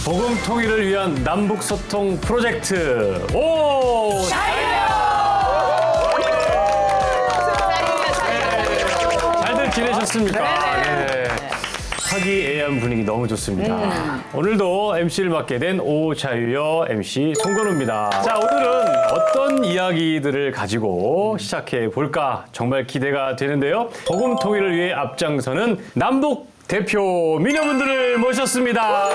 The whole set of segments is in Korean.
복음 통일을 위한 남북 소통 프로젝트 오 잘들 지내셨습니까? 네. 화기애애한 분위기 너무 좋습니다. 오늘도 MC를 맡게 된 오자유여 MC 송건우입니다. 자, 오늘은 어떤 이야기들을 가지고 시작해 볼까 정말 기대가 되는데요. 복음 통일을 위해 앞장서는 남북 대표 미녀분들을 모셨습니다.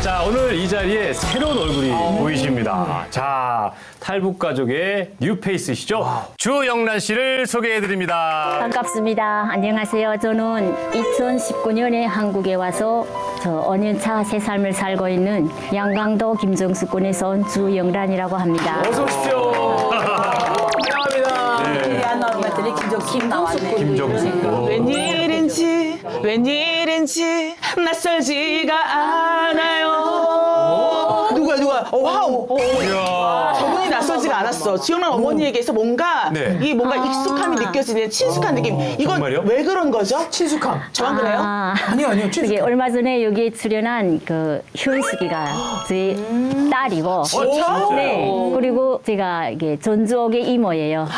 자, 오늘 이 자리에 새로운 얼굴이 보이십니다. 자, 탈북 가족의 뉴페이스시죠? 주영란 씨를 소개해드립니다. 반갑습니다. 안녕하세요. 저는 2019년에 한국에 와서 5년차 새 삶을 살고 있는 양강도 김정수군에서 온 주영란이라고 합니다. 어서 오십시오. 환영합니다. 안 나온 것들이 김정숙 나왔네. 김정수. 웬일인지 낯설지가 않아요. 누가 와우. 저분이 낯설지가 않았어. 지영란 어머니에게서 뭔가 네. 이 뭔가 익숙함이 느껴지는 친숙한 느낌. 이건 정말요? 왜 그런 거죠? 친숙함. 저만 그래요? 아니요. 그게 친숙함. 얼마 전에 여기 출연한 그 효은숙이가 저희 딸이고, 진짜요? 네. 그리고 제가 이게 전주옥의 이모예요.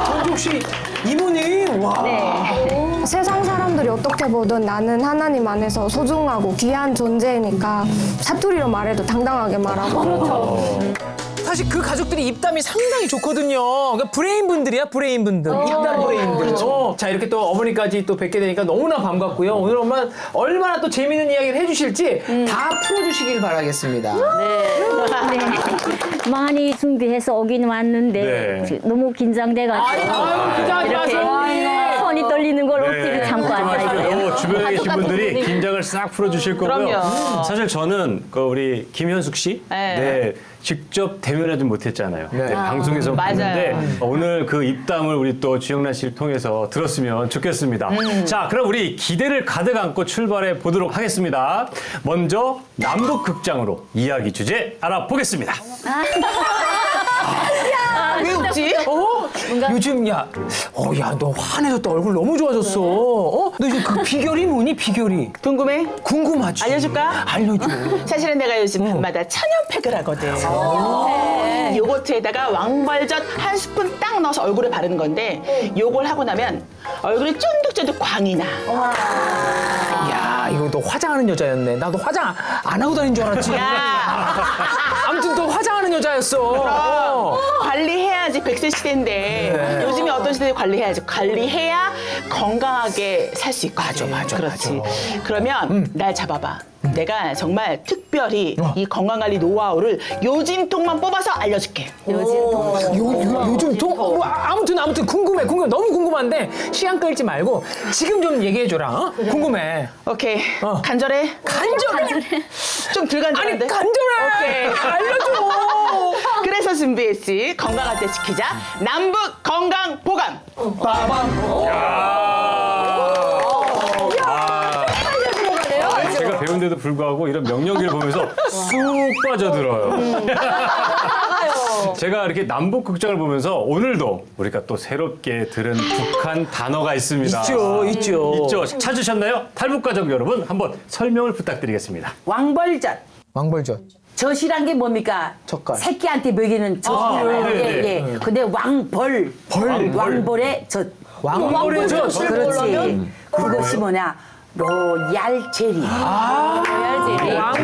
전주 혹시 이모님? 와. 세상 사람들이 어떻게 보든 나는 하나님 안에서 소중하고 귀한 존재니까 사투리로 말해도 당당하게 말하고. 사실 그 가족들이 입담이 상당히 좋거든요. 그러니까 브레인분들이야, 브레인분들. 입담 브레인들. 자, 이렇게 또 어머니까지 또 뵙게 되니까 너무나 반갑고요. 오늘 엄마 얼마나 또 재미있는 이야기를 해주실지 다 풀어주시길 바라겠습니다. 네. 많이 준비해서 오긴 왔는데 네. 너무 긴장돼가지고 긴장하지 이렇게 마세요. 손이 떨리는 걸 억지로 참고 앉아있어요. 주변에 계신 분들이 긴장을 싹 풀어주실 거고요. 그럼요. 사실 저는 그 우리 김현숙 씨, 네. 직접 대면하지 못했잖아요. 네. 방송에서 맞아요. 봤는데 오늘 그 입담을 우리 또 주영란 씨를 통해서 들었으면 좋겠습니다. 자, 그럼 우리 기대를 가득 안고 출발해 보도록 하겠습니다. 먼저 남북 극장으로 이야기 주제 알아보겠습니다. 왜 웃지? 요즘 야, 너 환해졌다. 얼굴 너무 좋아졌어. 너 요즘 그 비결이 뭐니? 비결이 궁금해? 궁금하지. 알려줄까? 알려줘. 사실은 내가 요즘 밤마다 천연팩을 하거든. 요거트에다가 왕벌젓 한 스푼 딱 넣어서 얼굴에 바르는 건데 요걸 하고 나면 얼굴이 쫀득쫀득 광이 나. 야, 이거 너 화장하는 여자였네. 나도 화장 안 하고 다닌 줄 알았지. 야. 아무튼 너 화장하는 여자였어. 관리해야지 100세 시대인데 요즘에 어떤 시대에 관리해야지. 관리해야 건강하게 살 수 있거든. 맞아. 그렇지. 그러면 날 잡아봐. 내가 정말 특별히 이 건강관리 노하우를 요즘통만 뽑아서 알려줄게. 요즘 또 뭐, 아무튼 궁금해. 너무 궁금한데 시간 끌지 말고 지금 좀 얘기해줘라. 어? 궁금해. 오케이. 어. 간절해? 좀 덜 간절한데? 아니 간절해. 오케이. 알려줘. 그래서 준비했지. 건강할 때 지키자. 남북 건강 보감. 제가 배운데도 불구하고 이런 명령기를 보면서 쑥 빠져들어요. 제가 이렇게 남북 극장을 보면서 오늘도 우리가 또 새롭게 들은 북한 단어가 있습니다. 있죠. 있죠. 찾으셨나요? 탈북 가족 여러분, 한번 설명을 부탁드리겠습니다. 왕벌젓. 왕벌젓. 젖이란 게 뭡니까? 젓갈. 새끼한테 먹이는 젖이잖아요. 네. 근데 왕벌. 왕벌의 젖. 왕벌의 젓. 그렇지. 그것이 뭐냐? 로얄 젤리.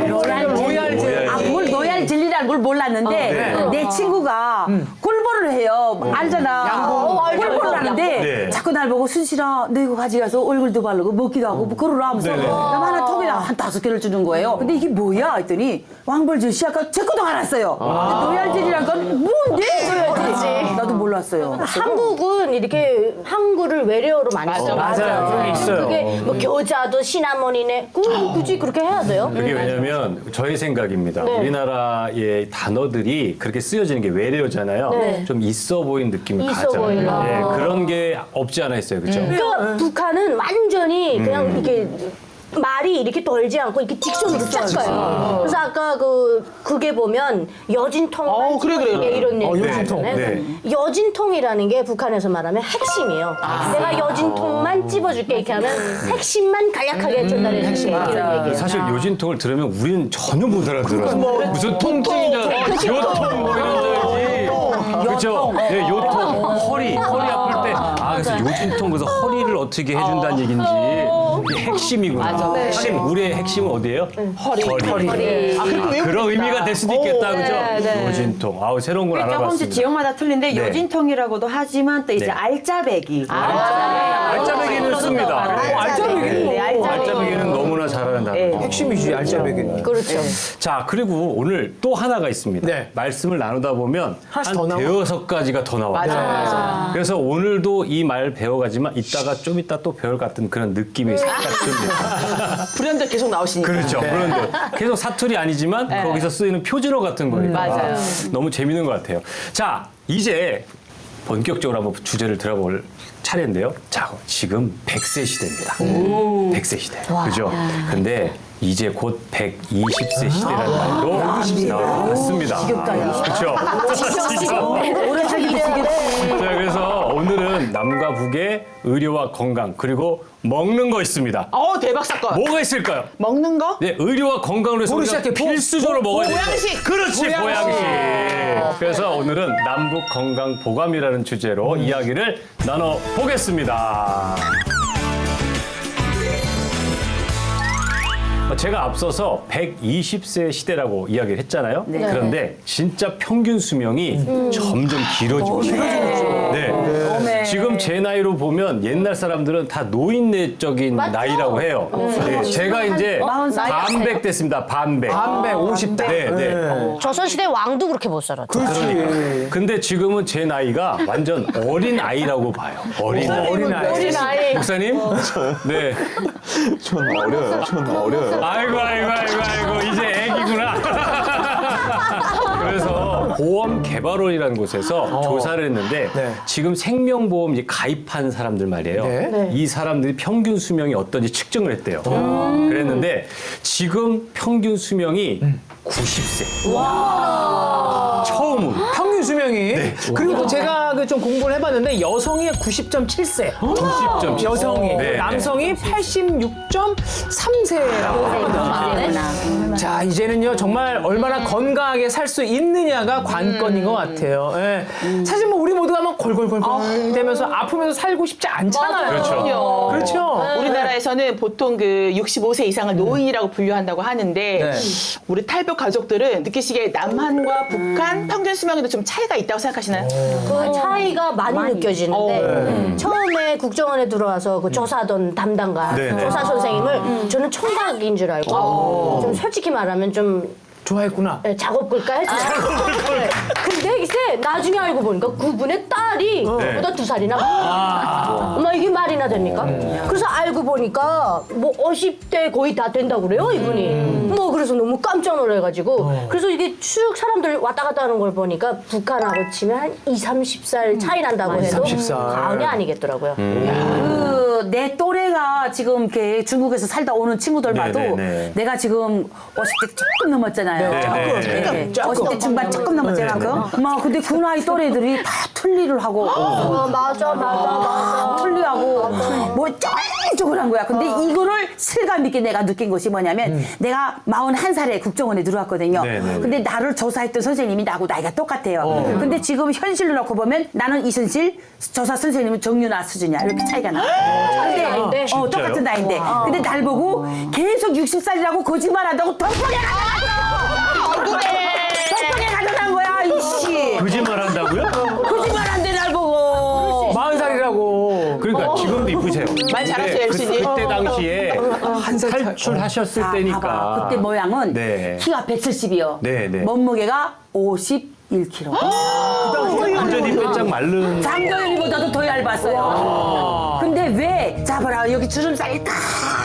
로얄 젤리. 아, 그걸 로얄 젤리라는 걸 몰랐는데 내 친구가 꿀벌을 해요. 알잖아. 꿀벌을 하는데 네. 자꾸 날 보고 순실아 너 이거 가져가서 얼굴도 바르고 먹기도 하고 뭐 그러라 하면서 네네. 나 하나 턱에다 한 5개를 주는 거예요. 근데 이게 뭐야 했더니 왕벌젓이 아까 제 것도 알았어요. 로얄 젤리란 건 뭔데? 로얄 나도 몰랐어요. 한국은 이렇게 한글을 외래어로 많이 써요. 맞아요. 그런 게 있어요. 그게 뭐 겨자도 시나몬이네. 굳이 그렇게 해야 돼요? 그게 왜냐면 저의 생각입니다. 네. 우리나라의 단어들이 그렇게 쓰여지는 게 외래어잖아요. 네. 좀 있어 보이는 느낌이 있어 가잖아요. 보이는. 예, 그런 게 없지 않아 있어요. 그렇죠? 그러니까 북한은 완전히 그냥 이렇게 말이 이렇게 돌지 않고 이렇게 직선으로 쫙 가요. 그래서 아까 그게 보면 여진통만 그래. 이런 얘기 여진통. 있잖아요. 여진통이라는 게 북한에서 말하면 핵심이에요. 내가 여진통만 찝어줄게 이렇게 하면 핵심만 간략하게 해준다는 이런 얘기예요. 사실 요진통을 들으면 우리는 전혀 못 알아들어요. 무슨 통증이냐, 요통 뭐 이런 줄 알지. 그렇죠? 네, 요통, 허리 아플 때. 그래서 요진통 그래서 허리를 어떻게 해준다는 얘기인지 이게 핵심이구나. 핵심, 우리의 핵심은 어디예요? 허리. 그런 의미가 될 수도 있겠다, 그죠? 요진통. 새로운 걸 조금씩 알아봤습니다. 지역마다 틀린데 네. 요진통이라고도 하지만 또 이제 네. 알짜배기. 알짜배기는 씁니다. 알짜배기. 네, 알짜배기는 너무나 잘하는 단어. 핵심이지, 알짜배기는. 그렇죠. 자, 그리고 오늘 또 하나가 있습니다. 네. 말씀을 나누다 보면 하나씩 한 더 나와. 대여섯 가지가 더 나와요. 맞아. 그래서 오늘도 이 말 배워가지만 좀 이따 또 배울 것 같은 그런 느낌이 살짝 듭니다. 불현듯 계속 나오시니까. 그렇죠. 그런데 계속 사투리 아니지만 거기서 쓰이는 표준어 같은 거니까 맞아요. 너무 재밌는 것 같아요. 자, 이제 본격적으로 한번 주제를 들어볼 차례인데요. 자, 지금 100세 시대입니다. 100세 시대. 그죠? 근데 이제 곧 120세 시대라는 말도 나왔습니다. 그렇죠? 오래 살기 지겹지. 자, 그래서 오늘은 남과 북의 의료와 건강 그리고 먹는 거 있습니다. 대박 사건. 뭐가 있을까요? 먹는 거? 네, 의료와 건강을 위해서 뭐로 우리가 시작해? 필수적으로 먹어야 돼요. 보양식! 그렇지, 보양식. 그래서 오늘은 남북 건강 보감이라는 주제로 이야기를 나눠보겠습니다. 제가 앞서서 120세 시대라고 이야기를 했잖아요. 그런데 진짜 평균 수명이 점점 길어지고 있어요. 네. 지금 제 나이로 보면 옛날 사람들은 다 노인네적인 나이라고 해요. 네. 제가 이제 반백 됐습니다. 반백. 반백 50대. 네. 조선시대 왕도 그렇게 못 살았죠. 그렇지. 근데 지금은 제 나이가 완전 어린 아이라고 봐요. 어린 아이. 어린아이. 목사님? 네. 전 어려요. 아이고, 이제 애기구나. 그래서 보험개발원이라는 곳에서 조사를 했는데 네. 지금 생명보험 이제 가입한 사람들 말이에요. 네. 이 사람들이 평균 수명이 어떤지 측정을 했대요. 그랬는데 지금 평균 수명이 90세. 처음으로. 평균 수명이. 그리고 또 제가 좀 공부를 해봤는데 여성이 90.7세. 90.7. 여성이. 네. 남성이 86.3세라고 하거든요. 자, 이제는요, 정말 얼마나 건강하게 살 수 있느냐가 관건인 것 같아요. 예. 사실 뭐 우리 모두가 막 골골골골 되면서 아프면서 살고 싶지 않잖아요. 그렇죠. 그렇죠. 우리나라에서는 보통 그 65세 이상을 노인이라고 분류한다고 하는데 우리 탈북 가족들은 느끼시기에 남한과 북한 평균 수명에도 좀 차이가 있다고 생각하시나요? 그 차이가 많이 느껴지는데 처음에 국정원에 들어와서 그 조사하던 담당관 네, 네. 조사 선생님을 저는 총각인 줄 알고 좀 솔직히 말하면 좀 좋아했구나. 작업글까 했죠. 네. 근데 이제 나중에 알고 보니까 그분의 딸이 보다 2살이나 엄마 이게 말이나 됩니까? 그래서 알고 보니까 뭐 50대 거의 다 된다고 그래요 이분이. 뭐 그래서 너무 깜짝 놀라가지고 그래서 이게 쭉 사람들 왔다 갔다 하는 걸 보니까 북한하고 치면 한 20, 30살 차이 난다고 해도 30살. 과언이 아니겠더라고요. 내 또래가 지금 이렇게 중국에서 살다 오는 친구들 봐도 네네네. 내가 지금 50대 조금 넘었잖아요. 네. 50대 중반 조금 넘었잖아. 막 근데 그 나이 또래들이 다 틀니를 하고 맞아. 틀리하고 뭐 쩌글쩌글한 거야. 근데 이거를 실감 있게 내가 느낀 것이 뭐냐면 내가 41살에 국정원에 들어왔거든요. 네네네. 근데 나를 조사했던 선생님이 나하고 나이가 똑같아요. 근데 지금 현실로 놓고 보면 나는 이순실, 조사 선생님은 정윤아 수준이야. 이렇게 차이가 나. 근데 똑같은 나이인데. 근데 날 보고 계속 60살이라고 거짓말한다고 덕분에 가져간 거야, 이씨. 거짓말 한다고요? 거짓말한대 날 보고. 40살이라고. 그러니까 지금도 이쁘세요. 말 잘하세요, 근데 열심히. 그때 당시에 탈출하셨을 때니까. 봐봐. 그때 모양은 네. 키가 170이요. 네, 네. 몸무게가 51kg. 완전히 빼짝 마른. 장도연이보다도 더 얇았어요. 근데 왜? 자, 봐라. 여기 주름살이 딱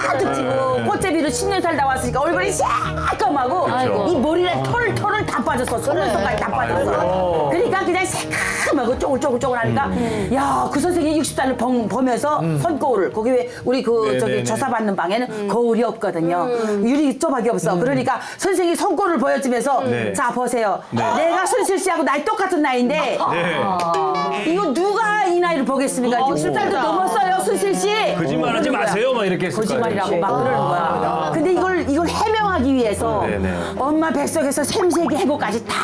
가득 찌고 꽃제비로 10년 살다 왔으니까 얼굴이 새까맣고 이 머리에 털을 다 빠졌어. 속눈썹까지 다 빠졌어. 그러니까 그냥 새까맣고 쪼글쪼글하니까 야, 그 선생님이 60살을 보면서 손거울을 거기 왜 우리 그 저기 조사 받는 방에는 거울이 없거든요. 유리 쪼박이 없어. 그러니까 선생님이 손거울을 보여주면서 자 보세요. 내가 손실 씨하고 나이 똑같은 나이인데 이거 누가 이 나이를 보겠습니까? 60살도 넘었어요, 순실 씨. 거짓말하지 마세요, 막 이렇게 했을 거짓말이라고 거예요. 막 그러는 거야. 근데 이걸 해명하기 위해서 엄마 뱃속에서 샘세계 해고까지 다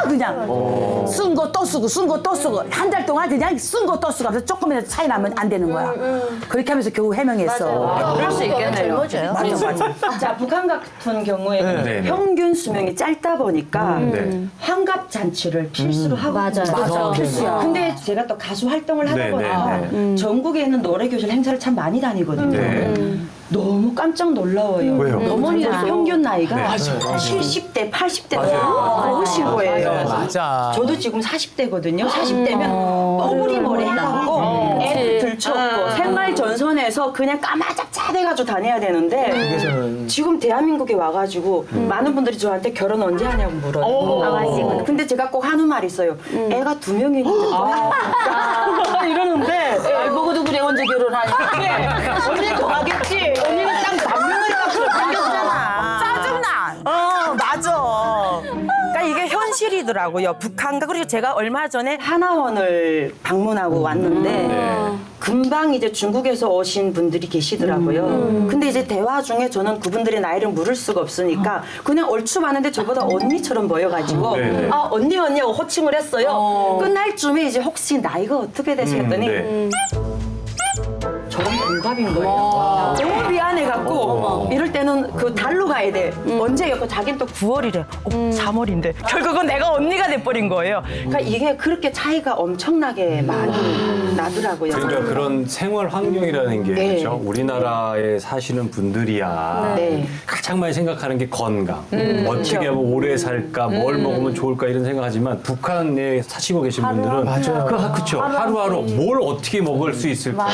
그냥 쓴 거 또 쓰고 쓴 거 또 쓰고 한 달 동안 그냥 쓴 거 또 쓰고 하면서 조금이라도 차이 나면 안 되는 거야. 그렇게 하면서 겨우 해명했어. 그럴 수 있겠네요. 맞아. 자, 북한 같은 경우에 네. 평균 수명이 짧다 보니까 환갑 잔치를 필수로 하고 맞아요. 필수야. 근데 제가 또 가수 활동을 하다 네, 보니까 네, 전국에 있는 노래교실 행사를 참 많이 다니거든요. 너무 깜짝 놀라워요. 왜요? 어머니들 평균 나이가 네. 70대, 80대 넘으신 거예요. 맞아. 저도 지금 40대거든요. 40대면 뻐구리 머리 해갖고 애들 들쳐업고 생활 전선에서 그냥 까마잡잡 해가지고 다녀야 되는데 지금 대한민국에 와가지고 많은 분들이 저한테 결혼 언제 하냐고 물어요. 근데 제가 꼭 하는 말이 있어요. 애가 2명이 있는데 이러는데 애 보고도 그래 언제 결혼하냐. 언니 더 하겠지. 언니는 딱 남명이니까 생겼잖아. 짜증나. 맞아. 그러니까 이게 현실이더라고요. 북한과 그리고 제가 얼마 전에 하나원을 방문하고 왔는데 금방 이제 중국에서 오신 분들이 계시더라고요. 근데 이제 대화 중에 저는 그분들의 나이를 물을 수가 없으니까 그냥 얼추 봤는데 저보다 언니처럼 보여가지고 아 언니 하고 호칭을 했어요. 끝날 쯤에 이제 혹시 나이가 어떻게 되시겠더니 저랑 동갑인 거예요. 너무 미안해갖고 이럴 때는 그 달로 가야 돼. 언제였고 자기는 또 9월이래. 3월인데 결국은 내가 언니가 돼버린 거예요. 그러니까 이게 그렇게 차이가 엄청나게 많이 나더라고요. 그러니까 그런 생활 환경이라는 게 네. 그렇죠? 우리나라에 사시는 분들이야 네. 가장 많이 생각하는 게 건강. 어떻게 하면 오래 살까, 뭘 먹으면 좋을까 이런 생각하지만 북한에 사시고 계신 분들은 그렇죠. 하루하루 뭘 어떻게 먹을 수 있을까.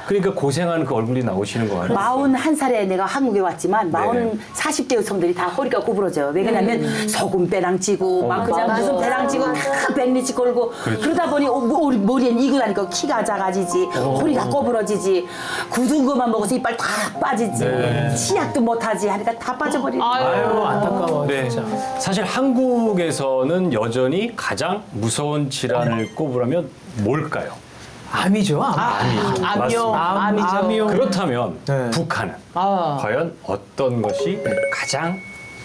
그러니까 고생하는 그 얼굴이 나오시는 거 아니에요? 41살에 내가 한국에 왔지만 40대 여성들이 다 허리가 구부러져요. 왜냐면 소금 배랑 찌고 막 그냥 무슨 배랑 찌고 다 백리치 걸고 그러다 보니 머리엔 이고 나니까 키가 작아지지 허리가 구부러지지 굳은 것만 먹어서 이빨 다 빠지지 치약도 못하지 하니까 다 빠져버리는 아유, 안타까워. 네. 진짜. 사실 한국에서는 여전히 가장 무서운 질환을 꼽으라면 뭘까요? 암이죠, 암. 암요. 암이죠. 그렇다면 네. 북한은 과연 어떤 것이 가장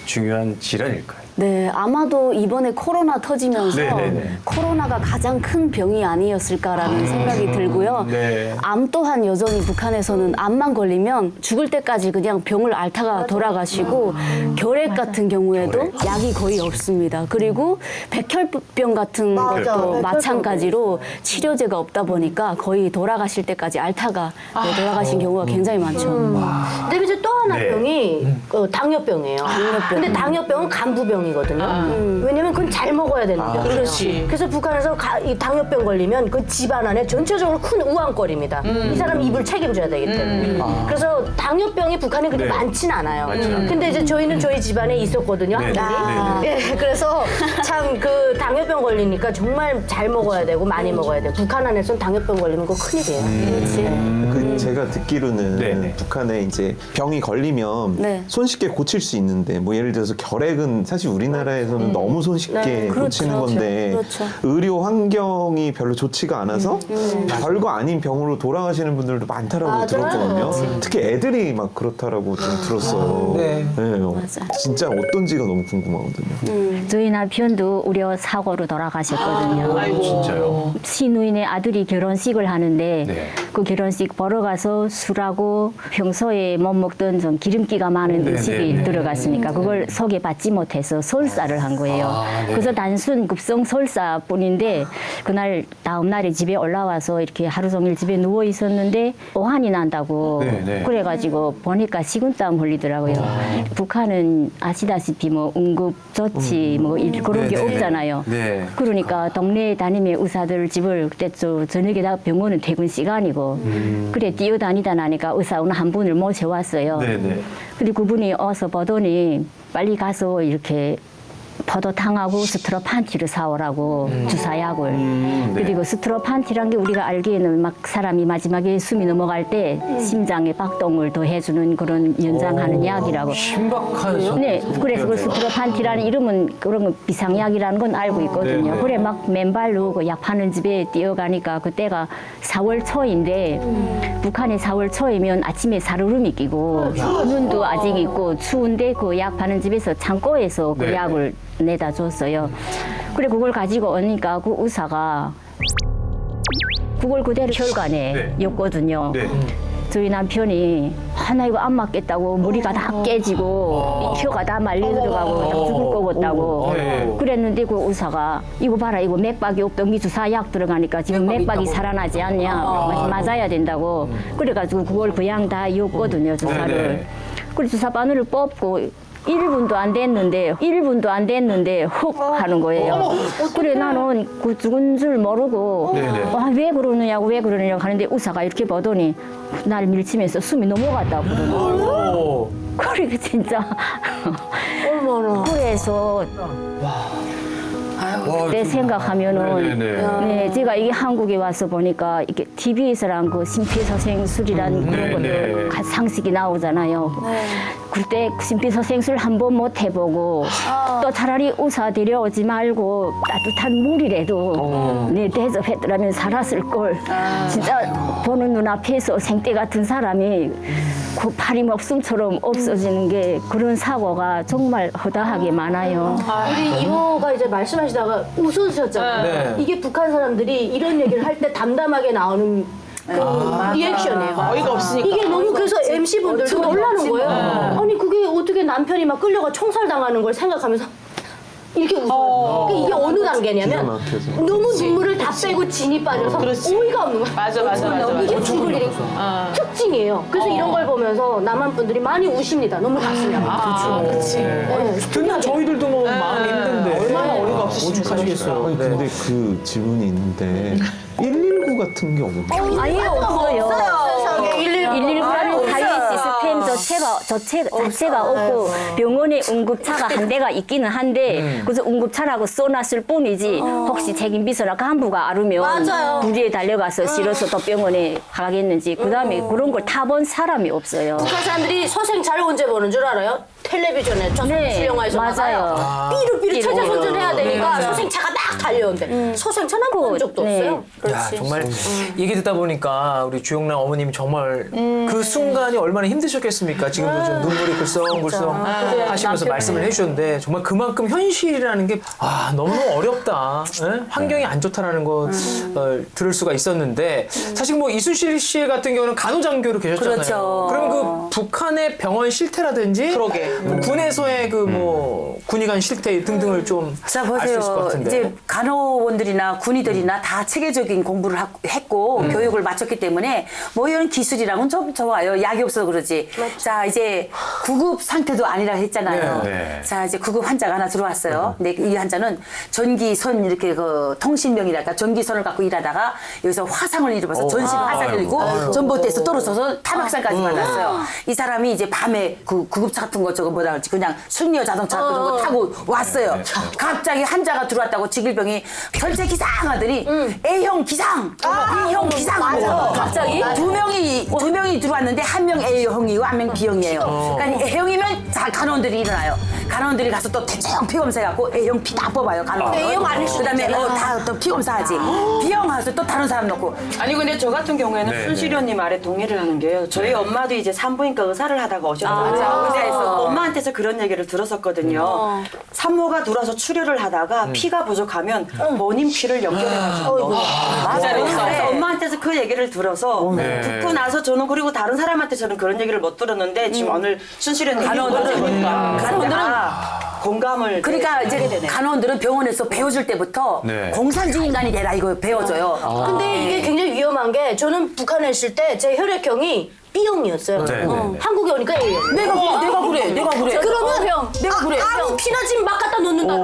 중요한 질환일까요? 네, 아마도 이번에 코로나 터지면서 네네네. 코로나가 가장 큰 병이 아니었을까라는 생각이 들고요. 네. 암 또한 여전히 북한에서는 암만 걸리면 죽을 때까지 그냥 병을 앓다가 돌아가시고 결핵 같은 경우에도 약이 거의 없습니다. 그리고 백혈병 같은 것도 마찬가지로 치료제가 없다 보니까 거의 돌아가실 때까지 앓다가 돌아가신 경우가 굉장히 많죠. 근데 이제 또 하나 네. 병이 당뇨병이에요. 근데 당뇨병은 간부병이거든요. 왜냐면 그건 잘 먹어야 되는 병이에요. 그렇지. 그래서 북한에서 이 당뇨병 걸리면 그 집안 안에 전체적으로 큰 우왕거립니다. 이 사람 입을 책임져야 되기 때문에. 그래서 당뇨병이 북한에 그렇게 네. 많진 않아요. 많진 않아요. 근데 이제 저희는 저희 집안에 있었거든요. 네. 한둘이. 예, 그래서 참 그 당뇨병 걸리니까 정말 잘 먹어야 되고 많이 먹어야 돼요. 북한 안에서는 당뇨병 걸리면 그거 큰일이에요. 그 제가 듣기로는 네네. 북한에 이제 병이 걸리면 네. 손쉽게 고칠 수 있는데 뭐 예를 들어서 결핵은 사실 우리나라에서는 너무 손쉽게 네, 고치는 그렇죠. 건데 그렇죠. 의료 환경이 별로 좋지가 않아서 별거 아닌 병으로 돌아가시는 분들도 많다라고 들었거든요. 특히 애들이 막 그렇다라고 좀 들었어요. 네. 진짜 어떤지가 너무 궁금하거든요. 저희 남편도 우려 사고로 돌아가셨거든요. 진짜요? 시누이네 아들이 결혼식을 하는데 네. 그 결혼식 보러 가서 술하고 평소에 못 먹던 좀 기름기가 많은 음식이 들어갔으니까 그걸 속에 받지 못해서 설사를 한 거예요. 그래서 단순 급성 설사뿐인데 그날 다음 날에 집에 올라와서 이렇게 하루 종일 집에 누워 있었는데 오한이 난다고 그래가지고 보니까 식은땀 흘리더라고요. 북한은 아시다시피 뭐 응급 조치 뭐 그런 게 없잖아요. 네. 그러니까 동네에 다니면 의사들 집을 그때 저녁에 다 병원은 퇴근 시간이고 그래 뛰어다니다 나니까 의사원 한 분을 모셔왔어요. 네네. 그리고 그분이 와서 보더니 빨리 가서 이렇게 포도탕하고 스트로 판티를 사오라고 주사약을. 그리고 스트로 판티란 게 우리가 알기에는 막 사람이 마지막에 숨이 넘어갈 때 심장에 박동을 더 해주는 그런 연장하는 약이라고. 신박한. 네, 그래서 그 스트로 판티라는 이름은 그런 거 비상약이라는 건 알고 있거든요. 네네. 그래 막 맨발로 그 약 파는 집에 뛰어가니까 그때가 4월 초인데 북한에 4월 초이면 아침에 살얼음이 끼고 눈도 아직 있고 추운데 그 약 파는 집에서 창고에서 그 네. 약을 내다 줬어요. 그래 그걸 가지고 오니까 그 의사가 그걸 그대로 혈관에 였거든요. 네. 저희 남편이 나 이거 안 맞겠다고 머리가 다 깨지고 혀가 다 말려 들어가고 다 죽을 것 같다고 그랬는데 그 의사가 이거 봐라 이거 맥박이 없던 게 주사약 들어가니까 지금 맥박이 살아나지 않냐 맞아야 된다고 그래가지고 그걸 그냥 다 였거든요 주사를. 그래 주사 바늘을 뽑고 1분도 안 됐는데 훅 하는 거예요. 그래 나는 그 죽은 줄 모르고 왜 그러느냐고 하는데 의사가 이렇게 보더니 날 밀치면서 숨이 넘어갔다고 그러더라고요. 그래 진짜 그래서 그때 생각하면은 네, 제가 이게 한국에 와서 보니까 이렇게 TV에서랑 그 심폐소생술이라는 그런 것들 상식이 나오잖아요. 그때 심폐소생술 한 번 못 해보고 또 차라리 의사 데려오지 말고 따뜻한 물이라도 네, 대접했더라면 살았을 걸. 진짜 보는 눈앞에서 생떼 같은 사람이 그 파리 목숨처럼 없어지는 게 그런 사고가 정말 허다하게 많아요. 우리 이모가 이제 말씀하시다가 웃으셨잖아요. 이게 북한 사람들이 이런 얘기를 할 때 담담하게 나오는 그 리액션이에요. 어이가 없으니까. 이게 너무 그래서 MC분들도 놀라는 거예요. 아니 그게 어떻게 남편이 막 끌려가 총살 당하는 걸 생각하면서 이렇게 웃어요. 그러니까 이게 어느 단계냐면 너무 눈물을 다 빼고 진이 빠져서 어이가 없는 거야. 맞아. 이게 중국의 특징이에요. 그래서 이런 걸 보면서 남한 분들이 많이 우십니다. 너무 가슴이 그렇지. 듣는 저희들도 뭐 마음이 힘든데. 얼마나 어이가 오죽하시겠어요. 아니 근데 그 질문이 있는데 119 같은 게 없나요? 아니요, 없어요. 119라는 사회 시스템 자체가 없고 병원에 응급차가 한 대가 있기는 한데 그래서 응급차라고 써놨을 뿐이지 혹시 책임비서나 간부가 알으면 부지에 달려가서 실어서 또 병원에 가겠는지 그다음에 그런 걸 타본 사람이 없어요. 북한 사람들이 소생차를 언제 보는 줄 알아요? 텔레비전에 조선시 영화에서 맞아요. 삐루삐루 체제손전해야 되니까 소생차가 딱 달려온대. 소생차는 본 적도 없어요. 야, 정말 얘기 듣다 보니까 우리 주영란 어머님이 정말 그 순간이 얼마나 힘드셨겠습니까? 지금도 좀 눈물이 글썽글썽 하시면서 말씀을 해주셨는데 정말 그만큼 현실이라는 게 너무너무 어렵다. 환경이 안 좋다라는 거 들을 수가 있었는데 사실 뭐 이순실 씨 같은 경우는 간호장교로 계셨잖아요. 그렇죠. 그러면 그 북한의 병원 실태라든지 뭐 군에서의 그 뭐 군의관 실태 등등을 좀 자 알 수 있을 것 보세요. 같은데. 이제 간호원들이나 군의들이나 다 체계적인 공부를 했고 교육을 마쳤기 때문에 뭐 이런 기술이랑은 좀 좋아요. 약이 없어서 그러지. 자 이제 구급 상태도 아니라 했잖아요. 자 이제 구급 환자가 하나 들어왔어요. 근데 이 환자는 전기선 이렇게 그 통신병이랄까 전기선을 갖고 일하다가 여기서 화상을 입어서 전신 화상을 입고 전봇대에서 떨어져서 타박상까지 받았어요. 이 사람이 이제 밤에 그 구급차 같은 거 저거 뭐라 그러지 그냥 승려 자동차 그런 거 타고 왔어요. 갑자기 환자가 들어왔다고 직일병이 결제 기상 하더니 A형 기상, B형 기상 하면서 갑자기 두 명이 들어왔는데 한 명 A형이고 한 명 B형이에요. 그러니까 A형이면 자 간호원들이 일어나요. 간호원들이 가서 또 대충 피 검사해갖고 A형 피 다 뽑아요. 간호원. A형 아닐 수도 그다음에 있잖아. 다 또 피 검사하지. B형 가서 또 다른 사람 넣고. 아니 근데 저 같은 경우에는 순실이 언니 말에 동의를 하는 게요. 저희 엄마도 이제 산부인과 의사를 하다가 오셨어요. 의사에서 엄마한테서 그런 얘기를 들었었거든요. 산모가 들어와서 출혈을 하다가 피가 부족하면 본인 피를 연결해가지고 맞아요. 그래서 엄마한테서 그 얘기를 들어서 듣고 나서 저는 그리고 다른 사람한테 저는 그런 얘기를 못 들었는데 지금 오늘 순실이 언니 간호원들은 공감을 그러니까 하게 이제 되네요. 간호원들은 병원에서 배워줄 때부터 공산주의 인간이 되라 이거 배워줘요. 근데 이게 굉장히 위험한 게 저는 북한에 있을 때 제 혈액형이 B형이었어요. 한국에 오니까 A형. 내가 그래. 그러면 내가 그래. 아무 피나 지금 막 갖다 놓는다.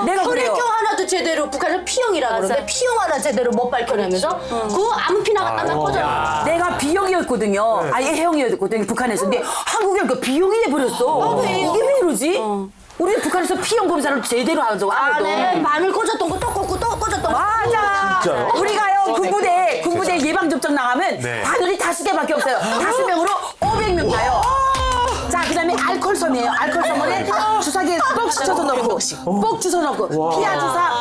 내가 그래요. 혈액형 하나도 제 제대로 북한에서 P형이라 그러는데 P형 하나 제대로 못 밝혀내면서 그거 아무 피나 갖다 막 꽂아. 내가 B형이었거든요. 아예 A형이었거든요, 북한에서. 근데 한국에 그 B형이 돼버렸어. 이게 왜 이러지? 우리 북한에서 P형 검사를 제대로 하죠. 아무도. 네, 마늘 꽂았던 거 또 꽂고 또 꽂았던 거. 맞아. 진짜요? 우리가요 군부대 예방접종 나가면 네. 바늘이 5개밖에 없어요. 5명으로 500명 가요. 자, 그다음에 알코올솜이에요. 알코올솜을 주사기에 뻑 씻어서 넣고, 뻑 주워 넣고,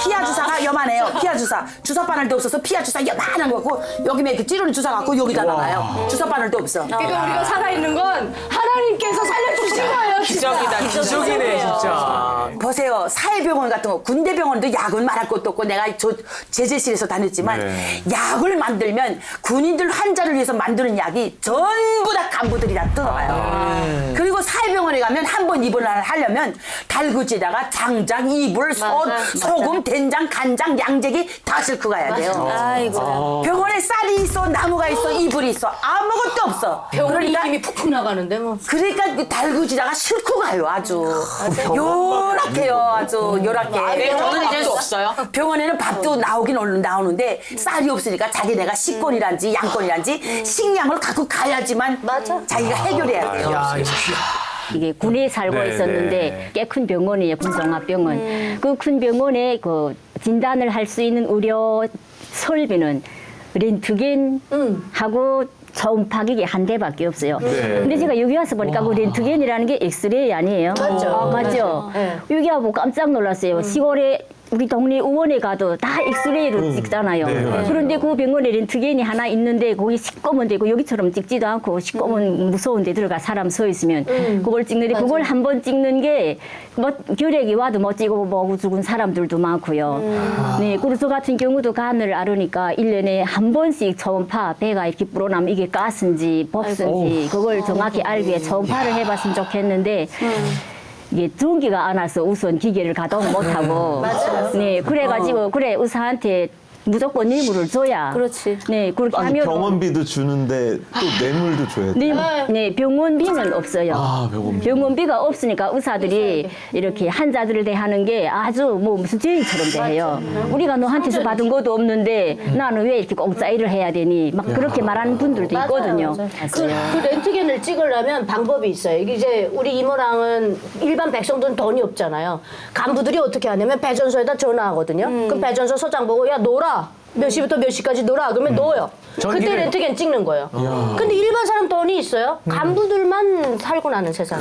피하 주사가 요만해요. 피하 주사. 주사 바늘도 없어서 피하 주사 요만한 거 갖고 여기에 이렇게 찌르는 주사 갖고 여기다 놔요. 주사 바늘도 없어. 그러니까 우리가 살아있는 건 하나님께서 살려주신 거예요. 기적이다, 기적이네 진짜. 보세요. 사회병원 같은 거, 군대병원도 약은 말할 것도 없고 내가 저 제재실에서 다녔지만 네. 약을 만들면 군인들 환자를 위해서 만드는 약이 전부 다 간부들이 다 뜯어가요. 그리고 사회병원에 가면 한 번 입원을 하려면 달구지에다가 장작, 이불, 소금, 된장, 간장, 양재기 다 싣고 가야 돼요. 아이고. 병원에 쌀이 있어, 나무가 있어, 이불이 있어. 아무것도 없어. 병원이 힘이 푹푹 나가는데 뭐. 그러니까 그 달구지다가 싣고 가요, 아주. 요락해요, 아주 요락해. 네, 저는 이제 없어요. 병원에는 밥도 나오긴 나오는데 쌀이 없으니까 자기네가 식권이란지 양권이란지 식량을 갖고 가야지만 자기가 해결해야 돼요. 야, 이게 군에 살고 네, 있었는데 네. 꽤 큰 병원이에요, 군종합병원. 그 큰 병원에 그 진단을 할 수 있는 의료 설비는 렌트겐하고 초음파기기 한 대밖에 없어요. 네. 근데 제가 여기 와서 보니까 그 렌트겐이라는 게 엑스레이 아니에요? 맞죠. 맞죠. 네. 여기 와보고 깜짝 놀랐어요. 시골에 우리 동네 의원에 가도 다 엑스레이로 찍잖아요. 네, 맞아요. 그런데 그 병원에 렌트겐이 하나 있는데 거기 시꺼먼 데고 여기처럼 찍지도 않고 시꺼먼 무서운 데 들어가 사람 서 있으면 그걸 찍는데 그걸 한 번 찍는 게 뭐 결핵이 와도 못 찍고 먹고 죽은 사람들도 많고요. 네, 그래서 저 같은 경우도 간을 앓으니까 1년에 한 번씩 초음파 배가 이렇게 불어나면 이게 가스인지 복수인지 그걸 정확히 알기 위해 초음파를 해봤으면 좋겠는데 이게 전기가 안 와서 우선 기계를 가동 못하고 네 그래가지고 그래 의사한테 무조건 뇌물을 줘야 그렇지. 네 그렇게 아니, 하면 병원비도 주는데 또 뇌물도 줘야 돼. 네 병원비는 없어요. 병원비. 병원비가 없으니까 의사들이 이렇게 환자들을 대하는 게 아주 뭐 무슨 죄인처럼 대해요. 우리가 너한테서 받은 것도 없는데 나는 왜 이렇게 공짜 일을 해야 되니 막 그렇게 말하는 분들도 있거든요. 그 렌트겐을 찍으려면 방법이 있어요. 이게 이제 우리 이모랑은 일반 백성들은 돈이 없잖아요. 간부들이 어떻게 하냐면 배전소에다 전화하거든요. 그럼 배전소 소장 보고 야 놀아. 몇 시부터 몇 시까지 놀아. 그러면 넣어요. 그때 렌트겐 찍는 거예요. 근데 일반 사람 돈이 있어요? 간부들만 살고 나는 세상.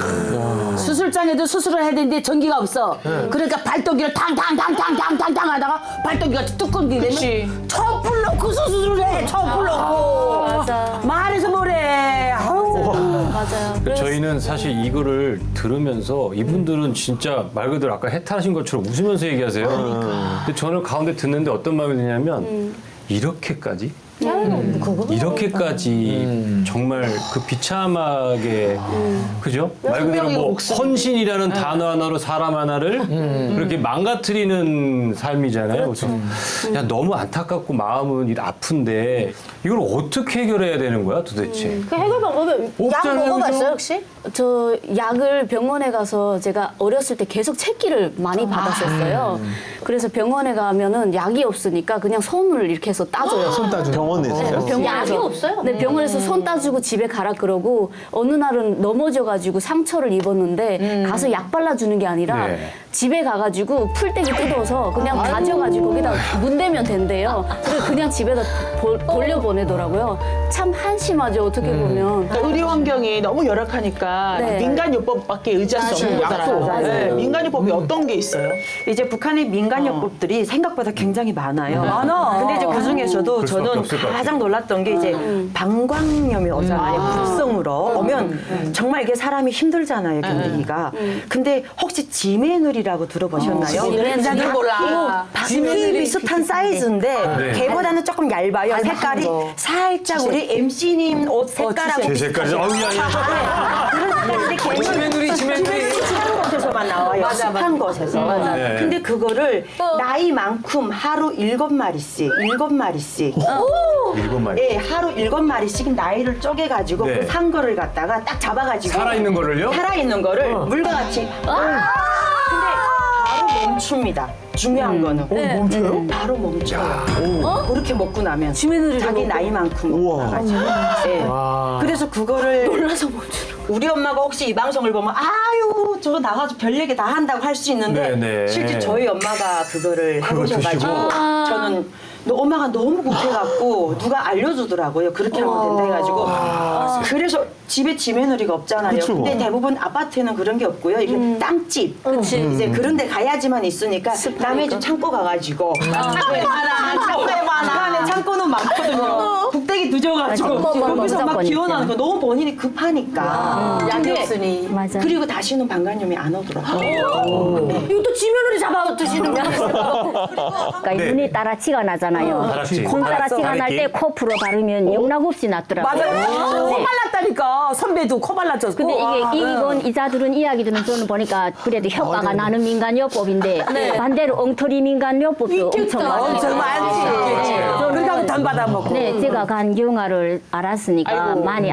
수술장에도 수술을 해야 되는데 전기가 없어. 그러니까 발도기를 탕탕탕탕탕탕탕 하다가 발도기가 뚜껑이 되면 촛불 넣고 수술을 해. 촛불 넣고. 맞아. 말해서 뭐래. 아우. 맞아요. 저희는 사실 이거를 들으면서 이분들은 진짜 말 그대로 아까 해탈하신 것처럼 웃으면서 얘기하세요. 근데 저는 가운데 듣는데 어떤 마음이 드냐면 이렇게까지? 이렇게까지 정말 그 비참하게 그죠? 말 그대로 뭐 헌신이라는 단어 하나로 사람 하나를 그렇게 망가뜨리는 삶이잖아요. 그래서 야 너무 안타깝고 마음은 아픈데 이걸 어떻게 해결해야 되는 거야 도대체? 그 해결 방법은 약 없잖아요, 먹어봤어요 그죠? 혹시? 저 약을 병원에 가서 제가 어렸을 때 계속 책기를 많이 받았었어요. 그래서 병원에 가면은 약이 없으니까 그냥 손을 이렇게 해서 따줘요. 손 따주는. 병원에서요? 약이 없어요? 네, 병원에서 손 따주고 집에 가라 그러고 어느 날은 넘어져가지고 상처를 입었는데 가서 약 발라주는 게 아니라 네. 집에 가가지고 풀떼기 뜯어서 그냥 다져가지고 거기다 문대면 된대요. 그래서 그냥 집에다 돌려보내더라고요. 참 한심하죠 어떻게 보면. 그러니까 의료 환경이 너무 열악하니까 네. 민간요법밖에 의지할 수 없는 거잖아요. 네. 민간요법이 어떤 게 있어요? 이제 북한의 민간요법들이 생각보다 굉장히 많아요. 많아. 근데 이제 그 중에서도 그럴 수밖에 저는 없을 것 같아요. 가장 놀랐던 게 이제 방광염이 오잖아요. 급성으로 오면 정말 이게 사람이 힘들잖아요, 견디기가. 근데 혹시 지메놀이라고 들어보셨나요? 지메놀 몰라. 바퀴 비슷한 사이즈인데 네. 걔보다는 조금 얇아요. 색깔이 살짝 우리 MC님 옷 색깔하고 제 색깔이 아우야. 그런 색깔인데 걔는 지메놀이. 습한 곳에서만 나와요. 습한 곳에서. 네. 근데 그거를 나이만큼 하루 7마리씩. 7마리. 예, 하루 7마리씩 나이를 쪼개가지고 네. 그 산 거를 갖다가 딱 잡아가지고 살아있는 거를요? 살아있는 거를 물과 같이 근데 바로 멈춥니다. 중요한 거는 멈춰요? 바로 멈춰요. 그렇게 먹고 나면 지메누리를 자기 먹고? 나이만큼 우와. 나가죠. 네. 그래서 그거를 놀라서 멈추는. 우리 엄마가 혹시 이 방송을 보면 아유 저거 나가서 별 얘기 다 한다고 할 수 있는데 네네. 실제 저희 엄마가 그거를 그걸 해보셔가지고 드시고. 저는 엄마가 너무 급해갖고 누가 알려주더라고요. 그렇게 하면 된다 해가지고 그래서 집에 지메누리가 없잖아요. 그쵸. 근데 대부분 아파트는 그런 게 없고요. 이게 땅집 이제 그런 데 가야지만 있으니까 남의 집 창고 가가지고 창고에 많아. 창고는 많거든요. 북대기 늦어가지고 여기서 막 기어나는 거 너무 본인이 급하니까 약이 없으니. 맞아. 그리고 다시는 방광염이 안 오더라고요. 이거 또 지면으로 잡아 드시는 거야. 그러니까 네. 눈이 따라치가 나잖아요. 다락지. 콩따라치가 날 때 코 풀어 바르면 영락없이 낫더라고요. 맞아요. 코 발랐다니까. 선배도 코 발랐죠. 근데 이건 이자들은 이야기들은 저는 보니까 그래도 효과가 나는 민간요법인데 반대로 엉터리 민간요법도 엄청 많아요. 정말 많지. 그렇게 하면 돈 받아먹고. 네, 제가 간경화를 알았으니까 많이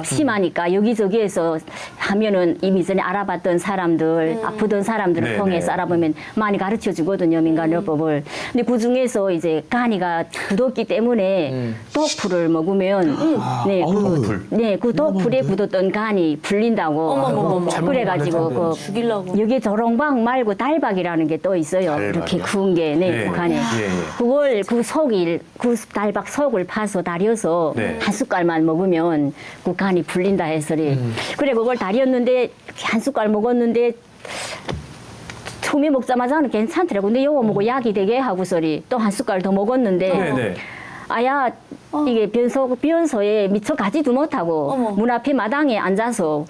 심하니까 여기저기에서 하면은 이미 전에 알아봤던 사람들, 아프던 사람들을 네, 통해서 네. 알아보면 많이 가르쳐 주거든요, 민간요법을. 근데 그 중에서 이제 간이가 굳었기 때문에 독풀을 먹으면 그 독풀에 굳었던 간이 풀린다고. 그래가지고 죽이려고. 여기 조롱박 말고 달박이라는 게 또 있어요. 달박이요? 이렇게 구운 게, 네. 간에. 예, 예. 그걸 그 달박 속을 파서 다려서 네. 한 숟갈만 먹으면 그 간이 풀린다 해서리. 그래 그걸 다렸는데 한 숟갈 먹었는데 처음에 먹자마자는 괜찮더라고. 근데 요거 먹고 약이 되게 하고서리 또 한 숟갈 더 먹었는데 네네. 아야 이게 변소에 미처 가지도 못하고 문 앞에 마당에 앉아서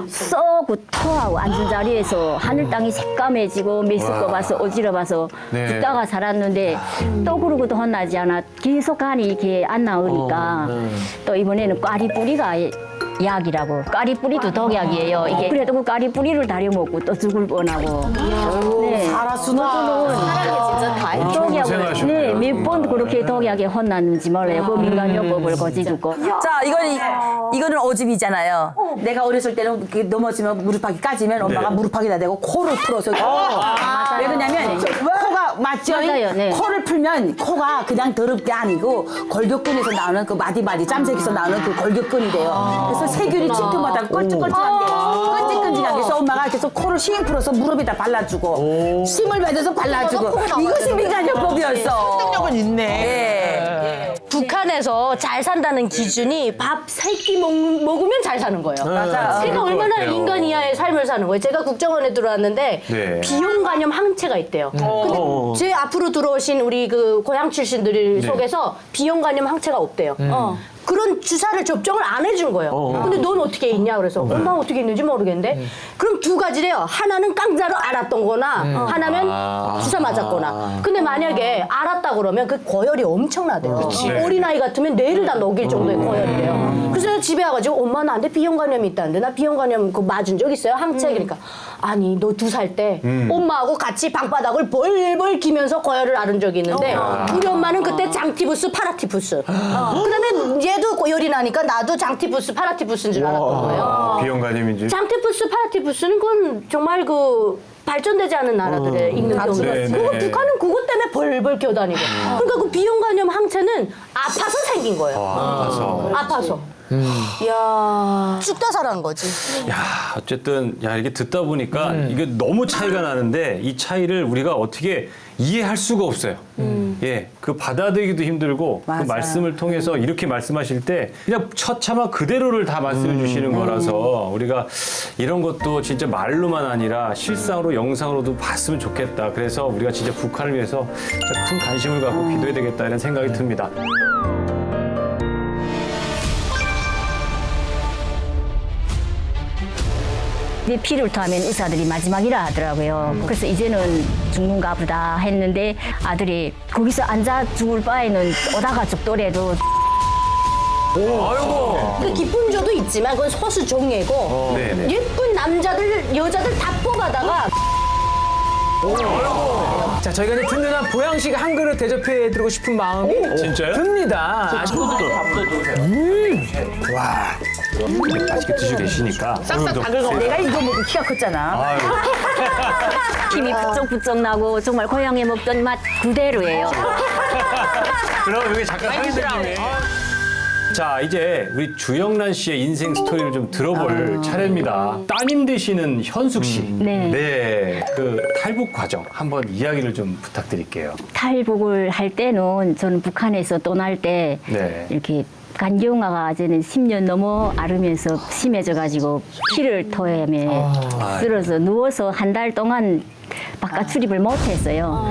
썩고 토하고 앉은 자리에서 하늘 땅이 새까매지고 메스꺼봐서 어지러봐서 네. 죽다가 살았는데 또 그러고도 혼나지 않아. 계속 간이 이렇게 안 나오니까 또 이번에는 꽈리뿌리가 약이라고. 꽈리뿌리도 독약이에요. 이게 그래도 그 꽈리뿌리를 다려 먹고 또 죽을 뻔하고. 네. 살았으나. 진짜 다 독약을 고생하셨네요. 몇 번 그렇게 독약에 혼났는지 몰라요. 그 민간요법을 거지 두고. 자, 이거는 오집이잖아요. 내가 어렸을 때는 이렇게 넘어지면 무릎팍이 까지면 엄마가 네. 무릎팍에다 대고 코를 풀어서. 왜 그러냐면 코가 맞죠? 맞아요, 네. 코를 풀면 코가 그냥 더럽게 아니고 골격근에서 나오는 그 마디마디 짬새에서 나오는 그 골격근이 돼요. 그래서 세균이 침투마다 껄쭉껄쭉한 게 끈질끈질한 게 있어. 엄마가 계속 코를 싱 풀어서 무릎에다 발라주고 심을 맺어서 발라주고 이것이 민간요법이었어. 설득력은 있네. 네. 북한에서 잘 산다는 기준이 밥 3끼 먹으면 잘 사는 거예요. 맞아. 그러니까 얼마나 같아요. 인간 이하의 삶을 사는 거예요. 제가 국정원에 들어왔는데 네. 비용간염 항체가 있대요. 근데 제 앞으로 들어오신 우리 그 고향 출신들 속에서 비용간염 항체가 없대요. 그런 주사를 접종을 안 해준 거예요. 근데 넌 어떻게 있냐 그래서 엄마 어떻게 있는지 모르겠는데 그럼 두 가지래요. 하나는 깡자로 알았던 거나 하나는 주사 맞았거나. 근데 만약에 알았다 그러면 그 고열이 엄청나대요. 어린아이 같으면 뇌를 다 녹일 정도의 고열이래요. 그래서 내가 집에 와가지고 엄마 나한테 비형간염이 있다는데 나 비형간염 그 맞은 적 있어요? 항체. 그러니까 아니 너 2살 때 엄마하고 같이 방바닥을 벌벌 기면서 고열을 앓은 적이 있는데 우리 엄마는 그때 장티푸스 파라티푸스 그다음에 얘도 고열이 나니까 나도 장티푸스 파라티푸스인 줄 알았던 거예요. 비형간염인 줄. 장티푸스 파라티푸스는 그건 정말 그 발전되지 않은 나라들에 있는 경우가 네, 그리고 네. 북한은 그것 때문에 벌벌 기어다니고 그러니까 그 비형간염 항체는 아파서 생긴 거예요. 아파서. 이야. 죽다 살아난 거지. 야, 어쨌든 이렇게 듣다 보니까 이게 너무 차이가 나는데 이 차이를 우리가 어떻게 이해할 수가 없어요. 예, 그 받아들이기도 힘들고 그 말씀을 통해서 이렇게 말씀하실 때 그냥 처참한 그대로를 다 말씀해 주시는 거라서 우리가 이런 것도 진짜 말로만 아니라 실상으로 영상으로도 봤으면 좋겠다. 그래서 우리가 진짜 북한을 위해서 진짜 큰 관심을 갖고 기도해야 되겠다 이런 생각이 듭니다. 내 피를 토하면 의사들이 마지막이라 하더라고요. 그래서 이제는 죽는가 보다 했는데 아들이 거기서 앉아 죽을 바에는 오다가 죽더라도 그 기쁜 조도 있지만 그건 소수 종예고 네네. 예쁜 남자들 여자들 다 뽑아다가 자, 저희가 이제 든든한 보양식 한 그릇 대접해드리고 싶은 마음이 진짜요? 듭니다. 맛있게 드시고 계시니까. 싹싹 다 긁어. 내가 이거 먹고 키가 컸잖아. 아유, 힘이 부쩍부쩍 나고 정말 고향에 먹던 맛 그대로예요. 그럼 여기 잠깐 상인들님이. 자, 이제 우리 주영란 씨의 인생 스토리를 좀 들어볼 차례입니다. 따님 되시는 현숙 씨. 네. 네. 그 탈북 과정 한번 이야기를 좀 부탁드릴게요. 탈북을 할 때는 저는 북한에서 떠날 때 네. 이렇게 간경화가 이제는 10년 넘어 앓으면서 심해져가지고 피를 토해매 쓸어서 누워서 한 달 동안 바깥 출입을 못했어요.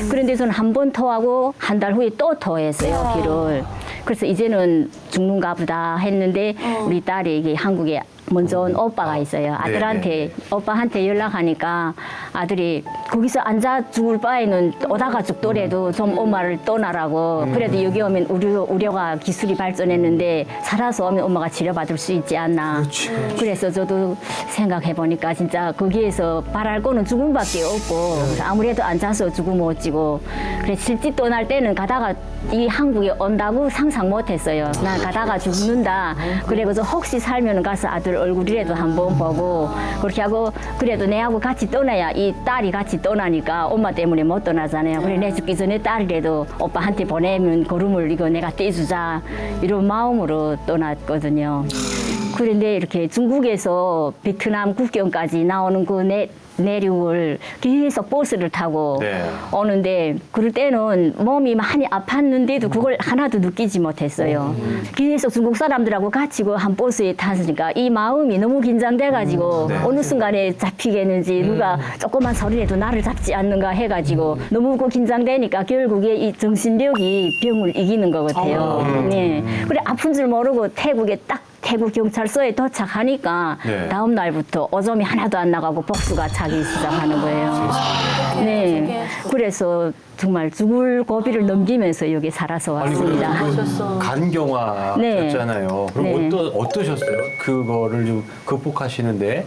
그런데 저는 한 번 토하고 한 달 후에 또 토했어요, 피를. 그래서 이제는 죽는가 보다 했는데 우리 딸이 이게 한국에 먼저 온 오빠가 있어요. 아들한테, 오빠한테 연락하니까 아들이 거기서 앉아 죽을 바에는 오다가 죽더라도 좀 엄마를 떠나라고. 그래도 여기 오면 우려가 기술이 발전했는데 살아서 오면 엄마가 치료받을 수 있지 않나. 그래서 저도 생각해보니까 진짜 거기에서 바랄 거는 죽음밖에 없고 아무래도 앉아서 죽으면 어찌고. 그래 실제 떠날 때는 가다가 이 한국에 온다고 상상 못했어요. 난 가다가 죽는다. 그래서 혹시 살면 가서 아들 얼굴이라도 한번 보고 그렇게 하고 그래도 내하고 같이 떠나야 이 딸이 같이 떠나니까 엄마 때문에 못 떠나잖아요. 그래 내 죽기 전에 딸이라도 오빠한테 보내면 걸음을 이거 내가 떼주자 이런 마음으로 떠났거든요. 그런데 이렇게 중국에서 베트남 국경까지 나오는 그 내륙을 계속 버스를 타고 오는데 그럴 때는 몸이 많이 아팠는데도 그걸 하나도 느끼지 못했어요. 계속 중국 사람들하고 같이 그 한 버스에 탔으니까 이 마음이 너무 긴장돼가지고 어느 순간에 잡히겠는지 누가 조그만 소리라도 나를 잡지 않는가 해가지고 너무 그 긴장되니까 결국에 이 정신력이 병을 이기는 것 같아요. 네. 그래 아픈 줄 모르고 태국 경찰서에 도착하니까 다음 날부터 오줌이 하나도 안 나가고 복수가 차기 시작하는 거예요. 네, 그래서 정말 죽을 고비를 넘기면서 여기 살아서 왔습니다. 간경화였잖아요. 그럼 네. 어떠셨어요? 그거를 좀 극복하시는데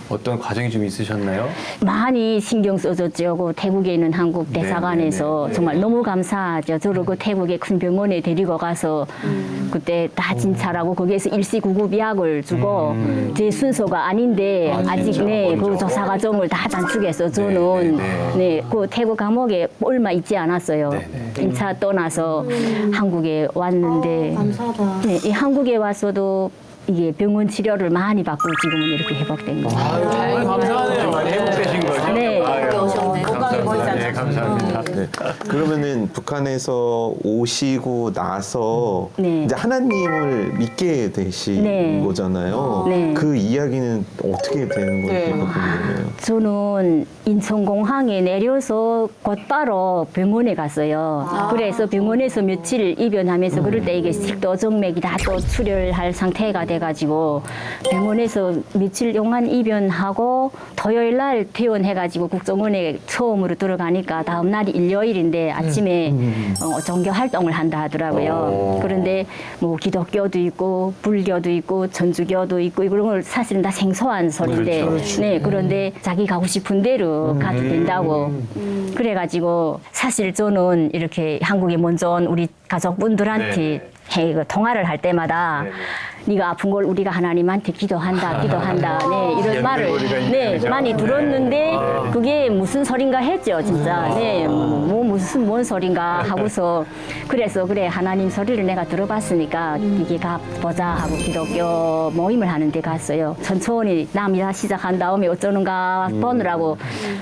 어떤 과정이 좀 있으셨나요? 많이 신경 써줬죠. 그 태국에 있는 한국 대사관에서 정말 너무 감사하죠. 저를 그 태국의 큰 병원에 데리고 가서 그때 다 진찰하고 거기에서 일시구급 약을 주고 제 순서가 아닌데 아직 그 조사 과정을 다 단축해서 저는 그 태국 감옥에 얼마 있지 않았어요. 인차 떠나서 한국에 왔는데 이 한국에 와서도 이게 병원 치료를 많이 받고 지금은 이렇게 회복된 거예요. 아유, 감사하네요. 회복되신 거죠? 네. 감사합니다. 네, 감사합니다. 네. 그러면은 북한에서 오시고 나서 이제 하나님을 믿게 되신 거잖아요. 네. 그 이야기는 어떻게 되는 건지가 궁금해요. 저는 인천공항에 내려서 곧바로 병원에 갔어요. 그래서 병원에서 며칠 입원하면서 그럴 때 이게 식도정맥이 다 또 출혈할 상태가 돼가지고 병원에서 며칠 동안 입원하고 토요일 날 퇴원해가지고 국정원에 처음으로 들어가니까 다음 날이 일요일인데 아침에 종교 활동을 한다 하더라고요. 그런데 뭐 기독교도 있고 불교도 있고 천주교도 있고 이런 걸 사실은 다 생소한 소리인데 네, 그런데 자기 가고 싶은 대로 가도 된다고 그래가지고 사실 저는 이렇게 한국에 먼저 온 우리 가족분들한테 통화를 할 때마다 네가 아픈 걸 우리가 하나님한테 기도한다. 네, 이런 말을 많이 들었는데 그게 무슨 소린가 했죠, 진짜. 네, 뭔 소린가 하고서 그래서 그래 하나님 소리를 내가 들어봤으니까 이게 가보자 하고 기독교 모임을 하는데 갔어요. 천천히 남이다 시작한 다음에 어쩌는가 보느라고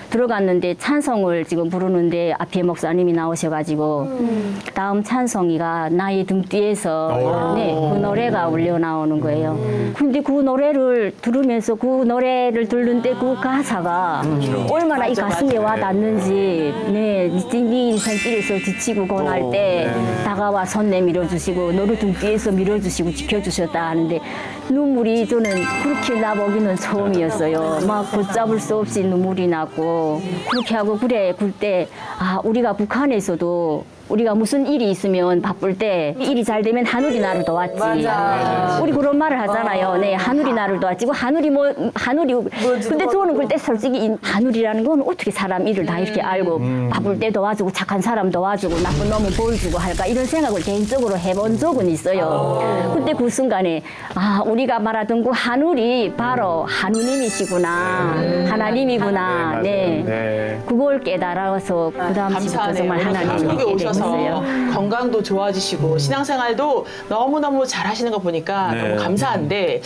들어갔는데 찬송을 지금 부르는데 앞에 목사님이 나오셔가지고 다음 찬송이가 나의 등 뒤에서 그 노래가 울려 나오는 거예요. 근데 그 노래를 들으면서 그 노래를 듣는데 그 가사가 얼마나 이 가슴에 와 닿는지 네 인생길에서 지치고 고날 때 다가와 손 내밀어 주시고 너를 등 뒤에서 밀어주시고 지켜주셨다 하는데 눈물이 저는 그렇게 나보기는 처음이었어요. 막 걷잡을 수 없이 눈물이 났고 그렇게 하고 그때 우리가 북한에서도 우리가 무슨 일이 있으면 바쁠 때 일이 잘 되면 하늘이 나를 도왔지. 우리 그런 말을 하잖아요. 네, 하늘이 나를 도왔지. 하늘이 근데 저는 그때 솔직히 이 하늘이라는 건 어떻게 사람 일을 다 이렇게 알고 바쁠 때 도와주고 착한 사람 도와주고 나쁜 놈은 보여주고 할까 이런 생각을 개인적으로 해본 적은 있어요. 그때 그 순간에 우리가 말하던 그 하늘이 바로 하느님이시구나. 하나님이구나. 네. 그걸 깨달아서 그 다음부터 정말 하나님을 한국에 믿게 오셔서 됐어요. 건강도 좋아지시고 신앙생활도 너무너무 잘하시는 거 보니까 너무 감사한데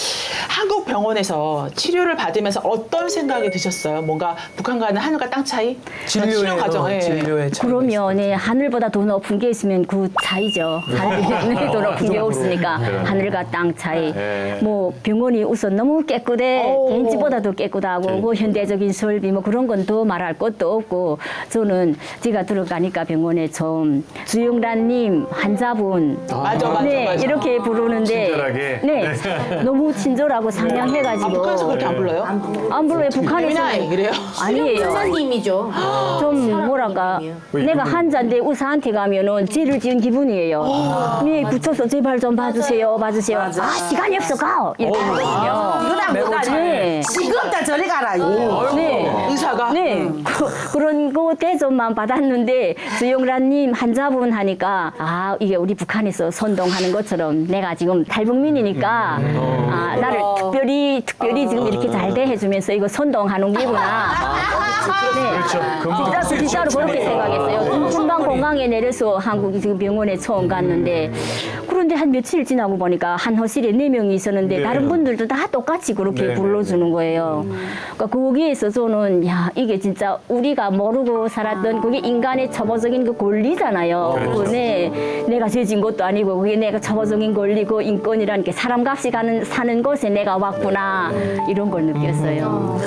한국 병원에서 치료를 받으면서 어떤 생각이 드셨어요? 뭔가 북한과는 하늘과 땅 차이? 치료 과정. 진료의 차이. 그러면 하늘보다 더 높은 게 있으면 그 차이죠. 하늘이 더 높은 게 없으니까 하늘과 땅 차이. 뭐 병원이 우선 너무 깨끗해. 개인집보다도 깨끗하고 뭐 현대적인 설비 뭐 그런 건 더 말할 것도 없고 저는 제가 들어가니까 병원에 좀 주영란님 환자분 맞아. 이렇게 부르는데 친절하게. 네 너무 친절하고 상냥해가지고 북한에서 그렇게 안 불러요? 안 불러요. 북한에서 이래요? 아니에요. 선생님이죠. 좀 뭐랄까 내가 환자인데 의사한테 가면은 죄를 지은 기분이에요. 네 붙여서 제발 좀 봐주세요. 시간이 없어 가 이렇게 하거든요. 이거나 뭐다. 네. 지금 다 저리 가라. 네. 의사가? 네. 그런 거 대접만 받았는데 주영란님 환자분 하니까 이게 우리 북한에서 선동하는 것처럼 내가 지금 탈북민이니까 나를 특별히 지금 이렇게 잘 대해주면서 이거 선동하는기구나. 네. 진짜로 그렇게 생각했어요. 금방 공항에 내려서 한국 지금 병원에 처음 갔는데 그런데 한 며칠 지나고 보니까 한 호실에 4명이 있었는데 다른 분들도 다 똑같이 그렇게 불러주는 거예요. 그러니까 거기에서 저는 이게 진짜 우리가 모르고 살았던 그게 인간의 초보적인 그 권리잖아요. 내가 죄진 것도 아니고 그게 내가 초보적인 권리고 인권이라는 게 사람값이 사는 곳에 내가 왔구나 이런 걸 느꼈어요.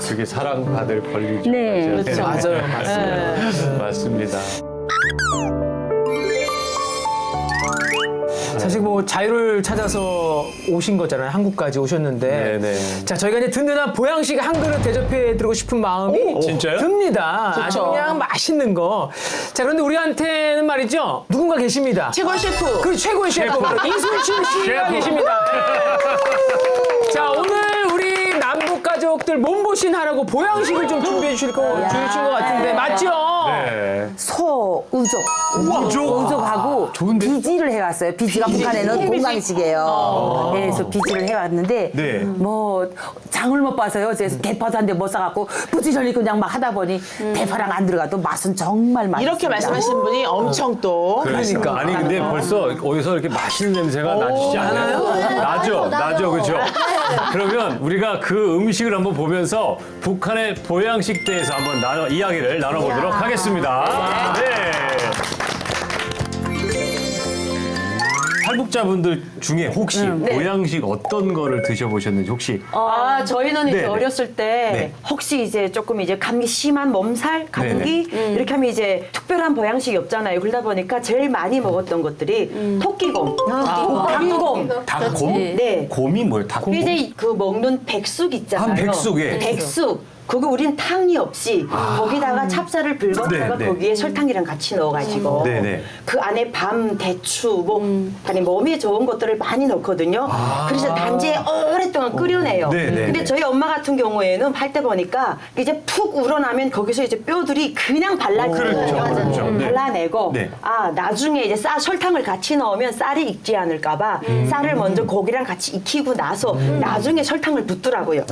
그게 사랑받을 권리죠. 네. 그렇죠. 맞아요. 맞습니다. 사실 뭐 자유를 찾아서 오신 거잖아요. 한국까지 오셨는데. 네네. 자, 저희가 이제 든든한 보양식 한 그릇 대접해 드리고 싶은 마음이 진짜요? 듭니다. 아주 그냥 맛있는 거. 자, 그런데 우리한테는 말이죠. 누군가 계십니다. 최고의 셰프. 그 최고의 셰프 바로 이순신 씨가 계십니다. 네. 자, 오늘 우리 남북 가족들 몸보신 하라고 보양식을 좀 준비해 주신 것 같은데 맞죠? 네. 소 우족하고 비지를 해왔어요. 비지가 북한에는 건강식이에요. 네, 그래서 비지를 해왔는데 뭐 장을 못 봐서요. 그래서 대파도 한 대 못 사갖고 부지런히 그냥 막 하다 보니 대파랑 안 들어가도 맛은 정말 맛있어요. 이렇게 말씀하시는 분이 엄청 또 그러니까 아니 근데 벌써 어디서 이렇게 맛있는 냄새가 나시지 않아요? 나죠, 그렇죠? 그러면 우리가 그 음식을 한번 보면서 북한의 보양식 대해서 한번 이야기를 나눠보도록 하겠습니다. 네. 탈북자분들 중에 혹시 보양식 어떤 거를 드셔보셨는지 혹시? 저희는 이제 네네. 어렸을 때 혹시 이제 조금 이제 감기 심한 몸살, 감기 이렇게 하면 이제 특별한 보양식이 없잖아요. 그러다 보니까 제일 많이 먹었던 것들이 토끼곰, 닭곰. 닭곰? 네. 곰이 뭐예요? 닭곰? 이제 그 먹는 백숙 있잖아요. 백숙, 예. 백숙. 그거 우린 탕이 없이 거기다가 찹쌀을 긁었다가 네. 거기에 설탕이랑 같이 넣어가지고 네네. 그 안에 밤, 대추, 뭐 아니 몸에 좋은 것들을 많이 넣거든요. 그래서 단지에 오랫동안 끓여내요. 네네. 근데 저희 엄마 같은 경우에는 할 때 보니까 이제 푹 우러나면 거기서 이제 뼈들이 그냥 발라지거든요. 그렇죠. 네. 발라내고 네. 나중에 이제 설탕을 같이 넣으면 쌀이 익지 않을까봐 쌀을 먼저 고기랑 같이 익히고 나서 나중에 설탕을 붓더라고요.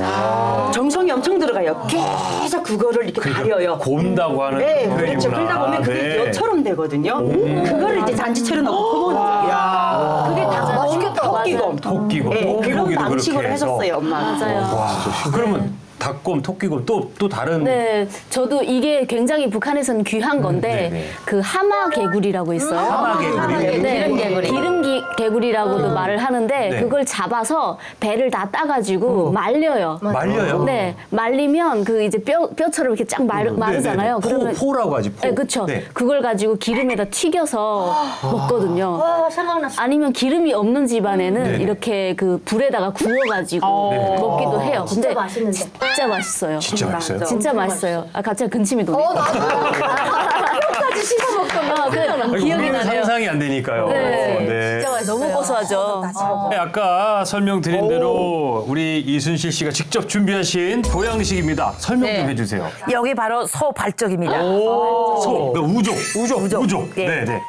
정성이 엄청 들어가요. 계속 그거를 이렇게 가려요. 곰다고 하는 네, 표현이구나. 그렇죠. 그러다 보면 그게 엿처럼 되거든요. 그거를 이제 잔치채로 넣고 퍼먹는 거예요. 그게 다 맛있겠다. 토끼곰. 토끼곰. 네, 그런 토끼고기도 방식으로 그렇게 해서. 해줬어요, 엄마가. 와, 그러면 닭곰, 토끼곰 또 다른 네, 저도 이게 굉장히 북한에서는 귀한 건데 그 하마 개구리라고 있어요. 하마 개구리? 네, 기름 개구리라고도 말을 하는데 그걸 잡아서 배를 다 따가지고 말려요. 말려요? 네, 말리면 그 이제 뼈처럼 이렇게 쫙 마르잖아요. 그러면 포라고 하지, 포. 네, 그렇죠. 그걸 가지고 기름에다 튀겨서 먹거든요. 생각났어. 아니면 기름이 없는 집안에는 이렇게 그 불에다가 구워가지고 먹기도 해요. 진짜 근데 맛있는데. 진짜 맛있어요. 진짜 맛있어요? 진짜 맛있어요. 아, 갑자기 근침이 도네. 뼈까지 씹어 먹던 기억이 우리는 나네요. 상상이 안 되니까요. 네. 진짜 맛있어요. 너무 고소하죠. 네, 아까 설명드린 대로 우리 이순실 씨가 직접 준비하신 보양식입니다. 설명 좀 해주세요. 여기 바로 소 발적입니다. 소, 우족. 우족. 예. 네, 네.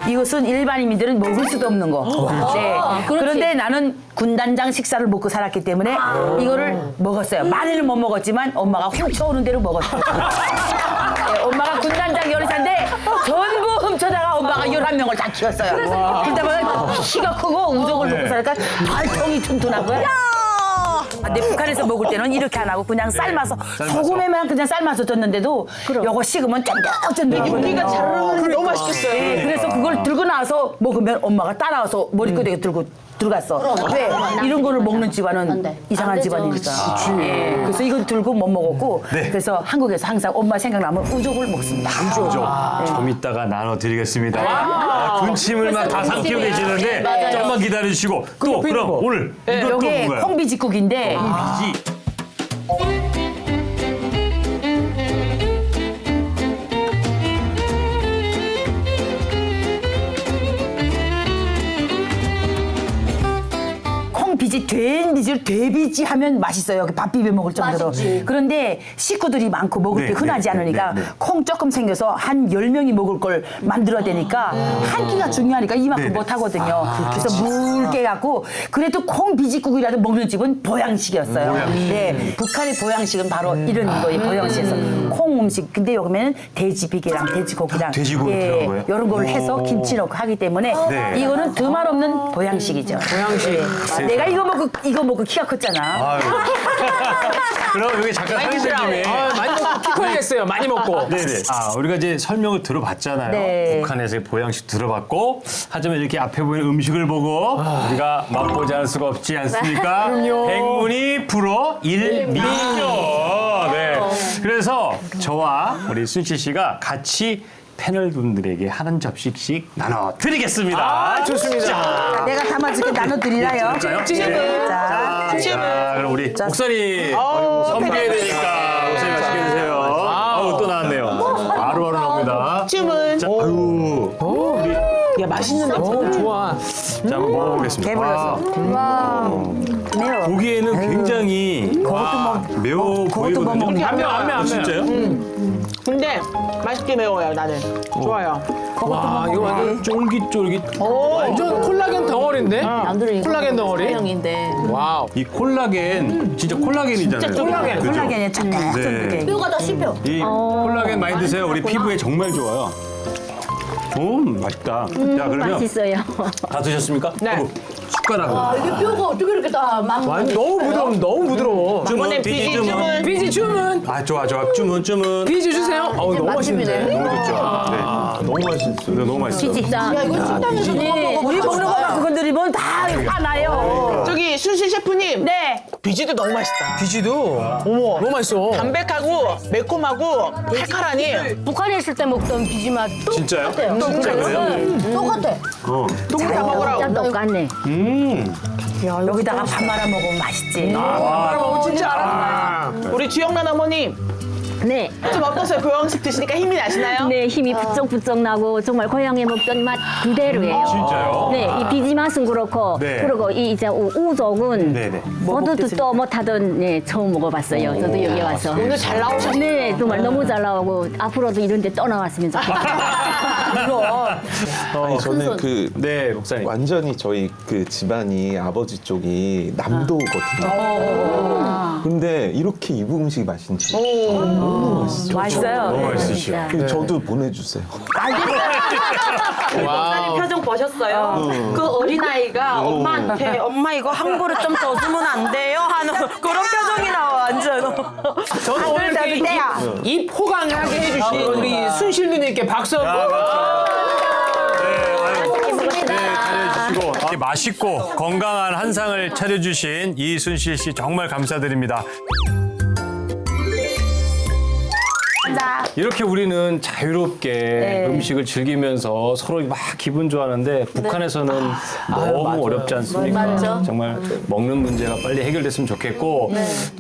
이것은 일반인들은 먹을 수도 없는 거. 네. 그런데 나는 군단장 식사를 먹고 살았기 때문에 이거를 먹었어요. 많이는 못 먹었지만 엄마가 훔쳐오는 대로 먹었어요. 네, 엄마가 군단장 요리사인데 전부 훔쳐다가 엄마가 11명을 다 키웠어요. 그러다 보면 키가 크고 우족을 먹고 살니까 발통이 튼튼하고요. 근데 북한에서 먹을 때는 이렇게 안 하고 그냥 삶아서 소금에만 그냥 삶아서 줬는데도 요거 식으면 쫀득쫀득 우리가 자르르 너무 맛있겠어요. 네, 그래서 그걸 들고 나와서 먹으면 엄마가 따라와서 머리끄댕이 들고 들어갔어. 왜? 이런 거를 먹는 집안은 이상한 집안이니까. 예, 그래서 이걸 들고 못 먹었고 그래서 한국에서 항상 엄마 생각나면 우족을 먹습니다. 우족. 좀 이따가 나눠드리겠습니다. 군침을 막 다 삼키고 계시는데 조금만 기다려주시고 또 그럼 오늘 이것도 이게 뭔가요? 콩비지국인데 비지. 콩비지 된 비지를 돼비지 하면 맛있어요. 밥 비벼 먹을 정도로. 맛있지. 그런데 식구들이 많고 먹을 게 흔하지 않으니까 콩 조금 생겨서 한 10명이 먹을 걸 만들어야 되니까 한 끼가 중요하니까 이만큼 못 하거든요. 그래서 묽게 갖고 그래도 콩비지국이라도 먹는 집은 보양식이었어요. 네. 북한의 보양식은 바로 이런 거예요. 보양식에서 콩 음식. 근데 여기는 돼지비계랑 돼지고기랑 돼지고기 들어간 거예요? 이런 걸 해서 김치 넣고 하기 때문에 이거는 드말 없는 보양식이죠. 보양식. 내가 이거 먹고 키가 컸잖아. 아유. 그럼 여기 잠깐 상의들 김에. 많이 먹고 키 커야겠어요. 많이 먹고. 네네. 아, 우리가 이제 설명을 들어봤잖아요. 네. 북한에서의 보양식 들어봤고, 하지만 이렇게 앞에 보이는 음식을 보고 우리가 맛보지 않을 수가 없지 않습니까? 백문이 불어 일미죠. 네. 그래서 저와 우리 순실 씨가 같이 패널 분들에게 한 접시씩 나눠드리겠습니다. 좋습니다. 내가 담아줄게 나눠드리라요. 네. 자, 자, 그럼 우리 목사님 섬겨야 되니까 목사님 맛있게 드세요. 아우, 또 나왔네요. 바로바로 나옵니다. 찜은 자, 아유. 우리 야 맛있는 냄새. 좋아. 자, 한번 먹어보겠습니다. 매워. 보기에는 굉장히 매워 그것도 뭐 먹는 안 매워, 안 매워, 안 매워. 진짜요? 근데 맛있게 매워요 나는. 좋아요. 와, 이거 완전 쫄깃쫄깃. 완전 콜라겐 덩어리인데? 콜라겐 덩어리? 형인데. 와우. 이 콜라겐, 진짜 콜라겐이잖아요. 콜라겐, 그죠? 콜라겐이 쫀득쫀득해. 네. 뼈가 다 씹혀. 이 콜라겐 많이 드세요. 우리 피부에 정말 좋아요. 맛있다. 자, 그러면 맛있어요. 다 드셨습니까? 네. 아이고, 숟가락으로. 아, 이게 뼈가 어떻게 이렇게 다 완전 너무 부드러워, 너무 부드러워. 이번엔 비지 찜은 비지 주문. 아, 좋아. 주문. 비지 주세요. 어우, 너무 맛있는데. 너무 좋죠. 네. 너무 맛있어요. 네, 너무 맛있어요. 진짜. 야, 이거 식당에서 먹어. 우리 먹는 거 갖고 건드리면 다 화나요. 저기 순실 셰프님. 네. 비지도 너무 맛있다. 비지도. 어머. 너무 맛있어. 담백하고 매콤하고 칼칼하니 북한에 있을 때 먹던 비지 맛 진짜요? 똑같아요. 진짜 그래요? 똑같아. 똥을 다 먹으라고. 진짜 똑같네. 여기다가 밥 말아 먹으면 맛있지. 우리 주영란 어머님 네. 좀 어떠세요? 보양식 드시니까 힘이 나시나요? 네, 힘이 부쩍부쩍 나고 정말 고향에 먹던 맛 그대로예요. 진짜요? 네, 이 비지 맛은 그렇고 네. 그리고 이 이제 우족은 네네. 저도 듣도 못하던 네, 처음 먹어봤어요. 저도 여기 와서. 오늘 잘 나오셨어요. 네, 정말 너무 잘 나오고 앞으로도 이런 데 떠나왔으면 좋겠어요. 아니, 저는 그 네, 목사님. 완전히 저희 그 집안이 아버지 쪽이 남도거든요. 근데 이렇게 이북 음식이 맛있는지 너무 맛있죠. 맛있어요. 너무 맛있으시죠? 그래서 저도 보내주세요. 목사님 표정 보셨어요? 그 어린아이가 엄마한테 엄마 이거 한 그릇 좀 더 주면 안 돼요? 하는 그런 표정이 나와 완전. 저는 오늘 이렇게 입 호강하게 해주신 우리 순실 누님께 박수 한번. 차려주시고 맛있고 건강한 한상을 차려주신 이순실 씨 정말 감사드립니다. 앉아. 이렇게 우리는 자유롭게 음식을 즐기면서 서로 막 기분 좋아하는데 북한에서는 너무 어렵지 않습니까? 맞죠. 정말 먹는 문제가 빨리 해결됐으면 좋겠고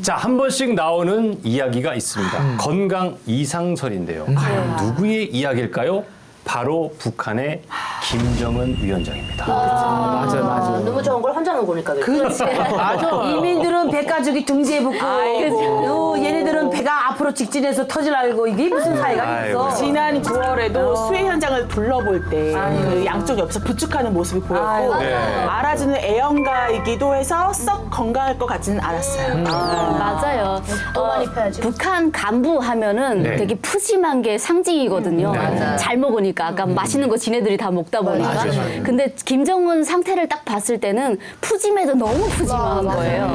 자, 한 번씩 나오는 이야기가 있습니다. 건강 이상설인데요. 과연 누구의 이야기일까요? 바로 북한의 김정은 위원장입니다. 맞아. 너무 좋은 걸 혼자 먹으니까. 그렇지. 맞아. 이민들은 배가죽이 둥지에 붙고, 얘네들은 배가 앞으로 직진해서 터질 알고 이게 무슨 사이가 있어? 지난 9월에도 수해 현장을 둘러볼 때 그 양쪽 옆에서 부축하는 모습이 보였고 알아주는 애연가이기도 해서 썩 건강할 것 같지는 않았어요. 맞아요. 또 많이 펴야지. 북한 간부 하면은 네. 되게 푸짐한 게 상징이거든요. 잘 먹으니까 아까 맛있는 거 지네들이 다 먹다 보니까. 근데 김정은 상태를 딱 봤을 때는 푸짐해도 너무 푸짐한 거예요.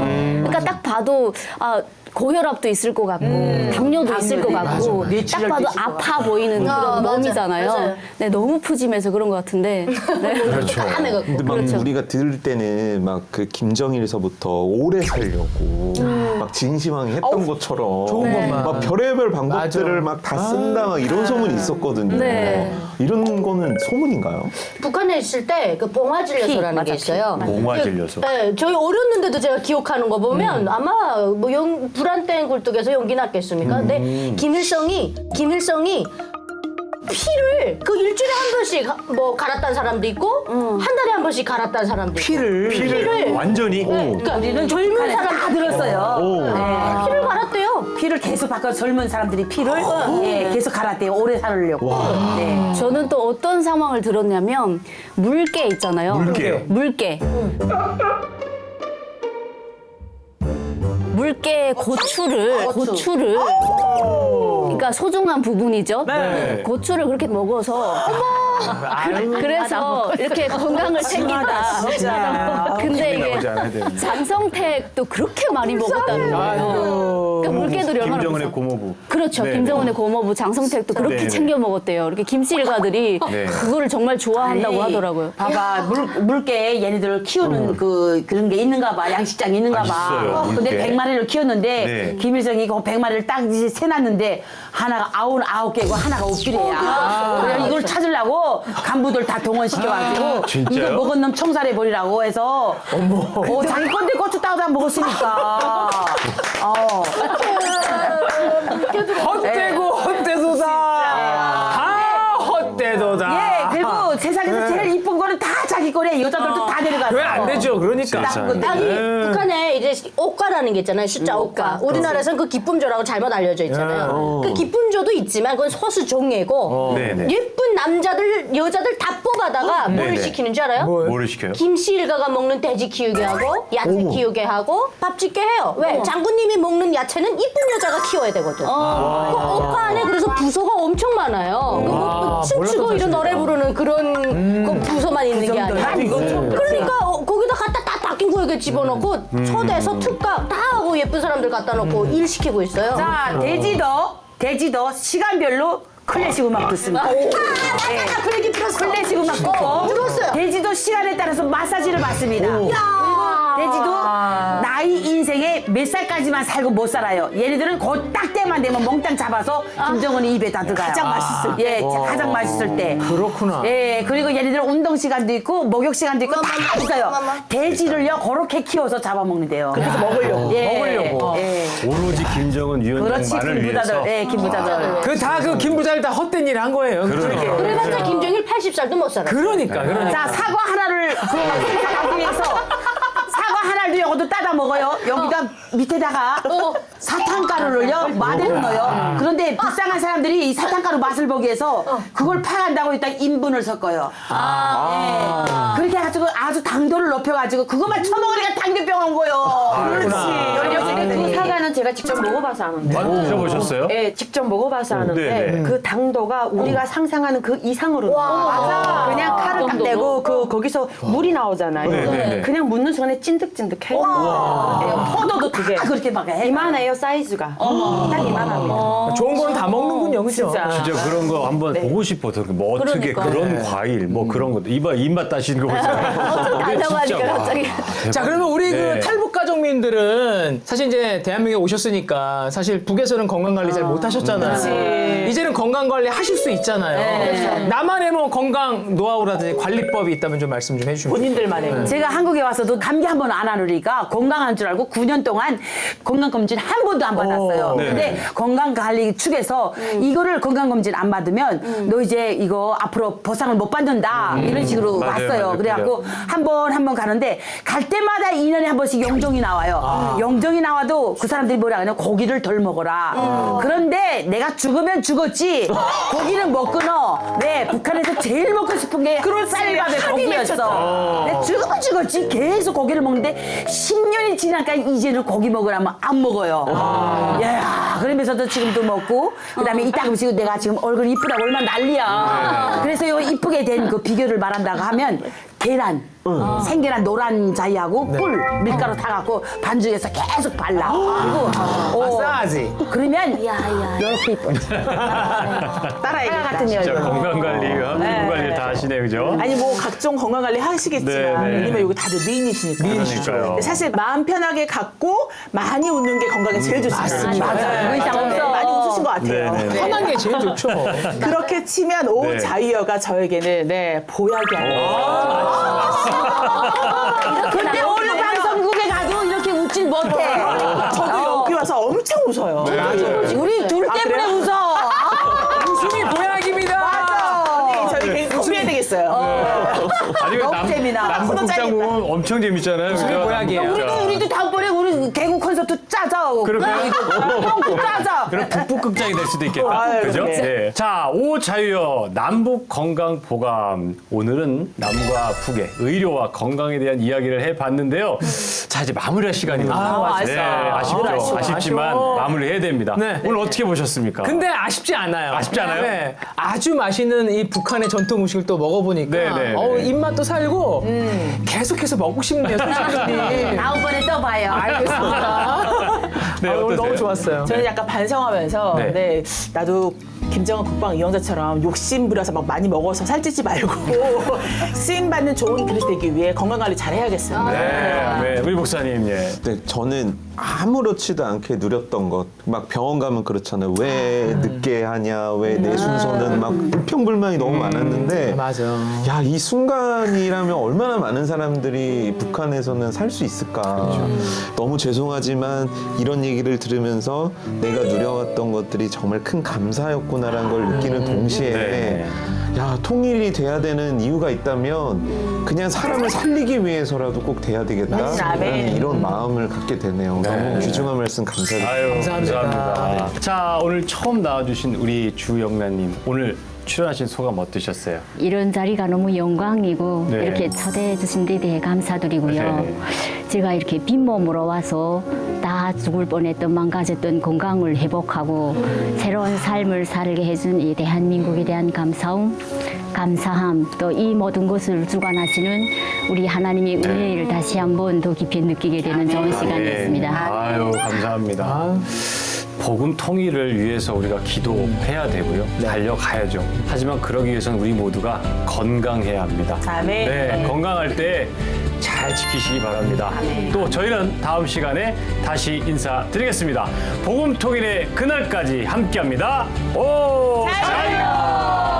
그러니까 딱 봐도 고혈압도 있을 것 같고 당뇨도 있을 것 같고 딱 봐도 아파 보이는 그런 몸이잖아요. 맞아요. 네, 너무 푸짐해서 그런 것 같은데. 네. 그렇죠. 근데 막 그렇죠. 우리가 들을 때는 막 그 김정일서부터 오래 살려고 막 진시황이 했던 것처럼 좋은 것만. 막 별의별 방법들을 막 다 쓴다 막 이런 소문이 있었거든요. 네. 이런 거는 소문인가요? 북한에 있을 때 그 봉화질려서라는 게 있어요. 봉화질려서. 네, 저희 어렸는데도 제가 기억하는 거 보면 아마 뭐 불안땡 굴뚝에서 연기 났겠습니까? 근데 김일성이 피를 그 일주일에 한 번씩 뭐 갈았다는 사람도 있고 한 달에 한 번씩 갈았다는 사람도 있고 피를 완전히. 그러니까 우리는 젊은 북한에 사람 다 들었어요. 네. 피를 갈았대요. 피를 계속 바꿔 젊은 사람들이 피를 계속 갈았대요. 오래 살으려고. 네. 저는 또 어떤 상황을 들었냐면 물개 있잖아요. 물개. 물개 고추를 그러니까 소중한 부분이죠. 고추를 그렇게 먹어서 그래서 이렇게 건강을 챙긴다. 근데 이게 장성택도 그렇게 많이 먹었다는 거예요. 그러니까 물개들이 얼마나 김정은의 비싸. 고모부. 그렇죠. 네네. 김정은의 고모부 장성택도 그렇게 네네. 챙겨 먹었대요. 이렇게 김씨 일가들이 네. 그거를 정말 좋아한다고 하더라고요. 봐봐 물개 얘네들 키우는 그런 게 있는가 봐. 양식장이 있는가 봐. 있어요, 근데 물개. 100마리를 키웠는데 네. 김일성이 그 100마리를 딱 이제 세놨는데 하나가 99개고 하나가 없기래야. 그래서 이걸 찾으려고 간부들 다 동원시켜가지고 진짜요? 이거 먹은 놈 청살해 버리라고 해서 자기 건데 고추 따다 먹었으니까. 헛되도다. 다 헛되도다. 예, 그리고 세상에서 제일 이쁜 거는 다 자기 거래. 여자들도 다 데려갔어. 왜 안 되죠? 그러니까. 나쁜 건데. 아니 북한에 이제 옷가라는 게 있잖아요. 숫자 옷가. 우리나라에서는 그 기쁨조라고 잘못 알려져 있잖아요. 그 기쁨조도 있지만 그건 소수 종예고 네네. 예쁜 여자들 다 뽑아다가 뭘 네네. 시키는 줄 알아요? 뭐를 시켜요? 김씨 일가가 먹는 돼지 키우게 하고 야채 키우게 하고 밥 짓게 해요. 왜? 장군님이 먹는 야채는 이쁜 여자가 키워야 되거든. 그 옷가 안에 그래서 부서가 엄청 많아요. 뭐 춤추고 이런 노래 부르는 그런 그 부서만 있는 게 아니라. 그러니까 거기다 갖다 다 닦인 거에게 집어넣고 초대해서 특각 다 하고 예쁜 사람들 갖다 놓고 일 시키고 있어요. 자, 돼지도 시간별로 클래식 음악 듣습니다. 그 얘기 들었어. 클래식 음악 듣고 들었어요. 돼지도 시간에 따라서 마사지를 받습니다. 돼지도 나이 인생에 몇 살까지만 살고 못 살아요. 얘네들은 그 딱 때만 되면 몽땅 잡아서 김정은이 입에 다 들어가요. 가장 맛있을 때. 가장 맛있을 때. 그렇구나. 예, 그리고 얘네들은 운동 시간도 있고 목욕 시간도 있고 다 있어요. 돼지를요 그렇게 키워서 잡아먹는데요. 그래서 먹으려고. 먹으려고. 예. 오로지 김정은 그렇지, 위원장만을 위해서. 김부자들. 예, 김부자들. 그 김부자들 다 헛된 일 한 거예요. 그러니까. 그래봤자 김정일 80살도 못 살아. 그러니까. 자, 사과 하나를 하기 위해서 사과 하나를 여기도 따다 먹어요. 여기다 밑에다가 사탕가루를요 마대로 넣어요. 그런데 불쌍한 사람들이 이 사탕가루 맛을 보기 위해서 그걸 파간다고 일단 인분을 섞어요. 예. 그렇게 해가지고 아주 당도를 높여가지고 그것만 처먹으니까 당뇨병 온 거예요. 그렇지. 그 사과는 제가 직접 먹어봐서 아는데. 드셔보셨어요? 네, 직접 먹어봐서 아는데 네네. 그 당도가 우리가 상상하는 그 이상으로 맞아. 그냥 칼을 딱 대고 거기서 물이 나오잖아요. 네네네. 그냥 묻는 순간에 찐득찐득해요. 포도도 그게 다 그렇게 막 해. 이만해요 사이즈가. 딱 이만합니다. 좋은 거는 다 먹는군요. 그럼요, 그죠? 진짜. 진짜 그런 거 한번 보고 싶어서 뭐 어떻게 그러니까. 그런 과일 뭐 그런 것도 입맛 따시는 거 보세요. 그게 다정하니까 진짜 와, 갑자기. 자, 그러면 우리 네. 그 탈북 가족민들은 사실 이제 대한민국에 오셨으니까 사실 북에서는 건강관리 잘 못하셨잖아요. 이제는 건강관리 하실 수 있잖아요. 나만의 뭐 건강 노하우라든지 관리법이 있다면 좀 말씀 좀 해주시면. 본인들만의. 제가 한국에 와서도 감기 한 번 안 하느니까 건강한 줄 알고 9년 동안 건강검진 한 번도 안 받았어요. 네. 근데 건강관리 측에서 이거를 건강검진 안 받으면 너 이제 이거 앞으로 보상을 못 받는다 이런 식으로 맞아요, 왔어요. 맞아요. 그래갖고 한 번 가는데 갈 때마다 2년에 한 번씩 영종이 나와요. 영종이 나와도 그 사람들이 뭐라 하냐 고기를 덜 먹어라. 그런데 내가 죽으면 죽었지 고기는 못 끊어. 왜 북한에서 제일 먹고 싶은 게 쌀밥에 고기였어. 내가 죽으면 죽었지 계속 고기를 먹는데 10년이 지나니까 이제는 고기 먹으라면 안 먹어요. 야, 그러면서도 지금도 먹고 그다음에 이따 음식 내가 지금 얼굴 이쁘다고 얼마나 난리야. 그래서 요 이쁘게 된 그 비결을 말한다고 하면 계란, 생계란 노란 자이하고 꿀, 밀가루 다 갖고 반죽해서 계속 발라. 그리고 마사지. 그러면 야야. 이렇게 이뻐. 따라야겠다. 같은 진짜 여자. 건강관리와 피부 관리를 다 하시네, 그죠? 아니 뭐 각종 건강관리 하시겠지만 네, 네. 왜냐면 여기 다들 미인이시니까. 그러니까요. 근데 사실 마음 편하게 갖고 많이 웃는 게 건강에 제일 좋습니다. 맞아요. 그 이상 없어. 많이 웃으신 것 같아요. 네, 네. 편한 게 제일 좋죠. 그렇게 치면 오 네. 자유여가 저에게는 보약이 아니에요. 근데 오늘 방송국에 가도 이렇게 웃질 못해. 저도 여기 와서 엄청 웃어요. 우리 둘 아, 때문에 그래요? 웃어. 웃음이 보약입니다. 언니 저희 개그 준비해야 되겠어요. 아니, 너무 재미나. 남북극장 보면 엄청 재밌잖아요. 웃음이 그죠? 보약이에요. 우리도 다음번에 우리 개국 콘서트 짜자. 그럴까요? 짜자. 그럼 북북극장이 될 수도 있겠다. 아유, 그죠? 네. 네. 자, 오 자유여 남북 건강 보감. 오늘은 남과 북의 의료와 건강에 대한 이야기를 해봤는데요. 자, 이제 마무리할 시간입니다. 아쉽다. 아쉽지만 아쉬워. 마무리해야 됩니다. 네. 오늘 어떻게 보셨습니까? 근데 아쉽지 않아요. 아쉽지 않아요? 네. 아주 맛있는 이 북한의 전통 음식을 또 먹어보니까 네, 네. 입맛도 살고 계속해서 먹고 싶네요, 솔직히. 다음번에 또 봐요. 알겠습니다. 네, 오늘 어떠세요? 너무 좋았어요. 저는 약간 반성하면서 네. 네, 나도 김정은 국방 위원장처럼 욕심 부려서 막 많이 먹어서 살찌지 말고 쓰임 받는 좋은 그릇이 되기 위해 건강 관리 잘 해야겠어요. 네, 우리 목사님, 예. 네, 저는 아무렇지도 않게 누렸던 것. 막 병원 가면 그렇잖아요. 왜 늦게 하냐, 왜 내 순서는 막 불평불만이 너무 많았는데. 맞아. 야, 이 순간이라면 얼마나 많은 사람들이 북한에서는 살 수 있을까. 너무 죄송하지만 이런 얘기를 들으면서 내가 누려왔던 것들이 정말 큰 감사였구나라는 걸 느끼는 동시에 네. 야, 통일이 돼야 되는 이유가 있다면 그냥 사람을 살리기 위해서라도 꼭 돼야 되겠다라는 이런 마음을 갖게 되네요. 너무 귀중한 말씀 감사드립니다. 아유, 감사합니다. 감사합니다. 자, 오늘 처음 나와주신 우리 주영란님, 오늘 출연하신 소감 어떠셨어요? 이런 자리가 너무 영광이고 네. 이렇게 초대해 주신 데 대해 감사드리고요. 네. 제가 이렇게 빈몸으로 와서 다 죽을 뻔했던 망가졌던 건강을 회복하고 새로운 삶을 살게 해준 이 대한민국에 대한 감사함, 또 이 모든 것을 주관하시는 우리 하나님의 은혜를 다시 한번 더 깊이 느끼게 되는 좋은 시간이었습니다. 아유, 감사합니다. 복음 통일을 위해서 우리가 기도해야 되고요. 달려가야죠. 하지만 그러기 위해서는 우리 모두가 건강해야 합니다. 아멘. 네, 건강할 때 잘 지키시기 바랍니다. 또 저희는 다음 시간에 다시 인사드리겠습니다. 복음 통일의 그날까지 함께합니다. 오, 자유!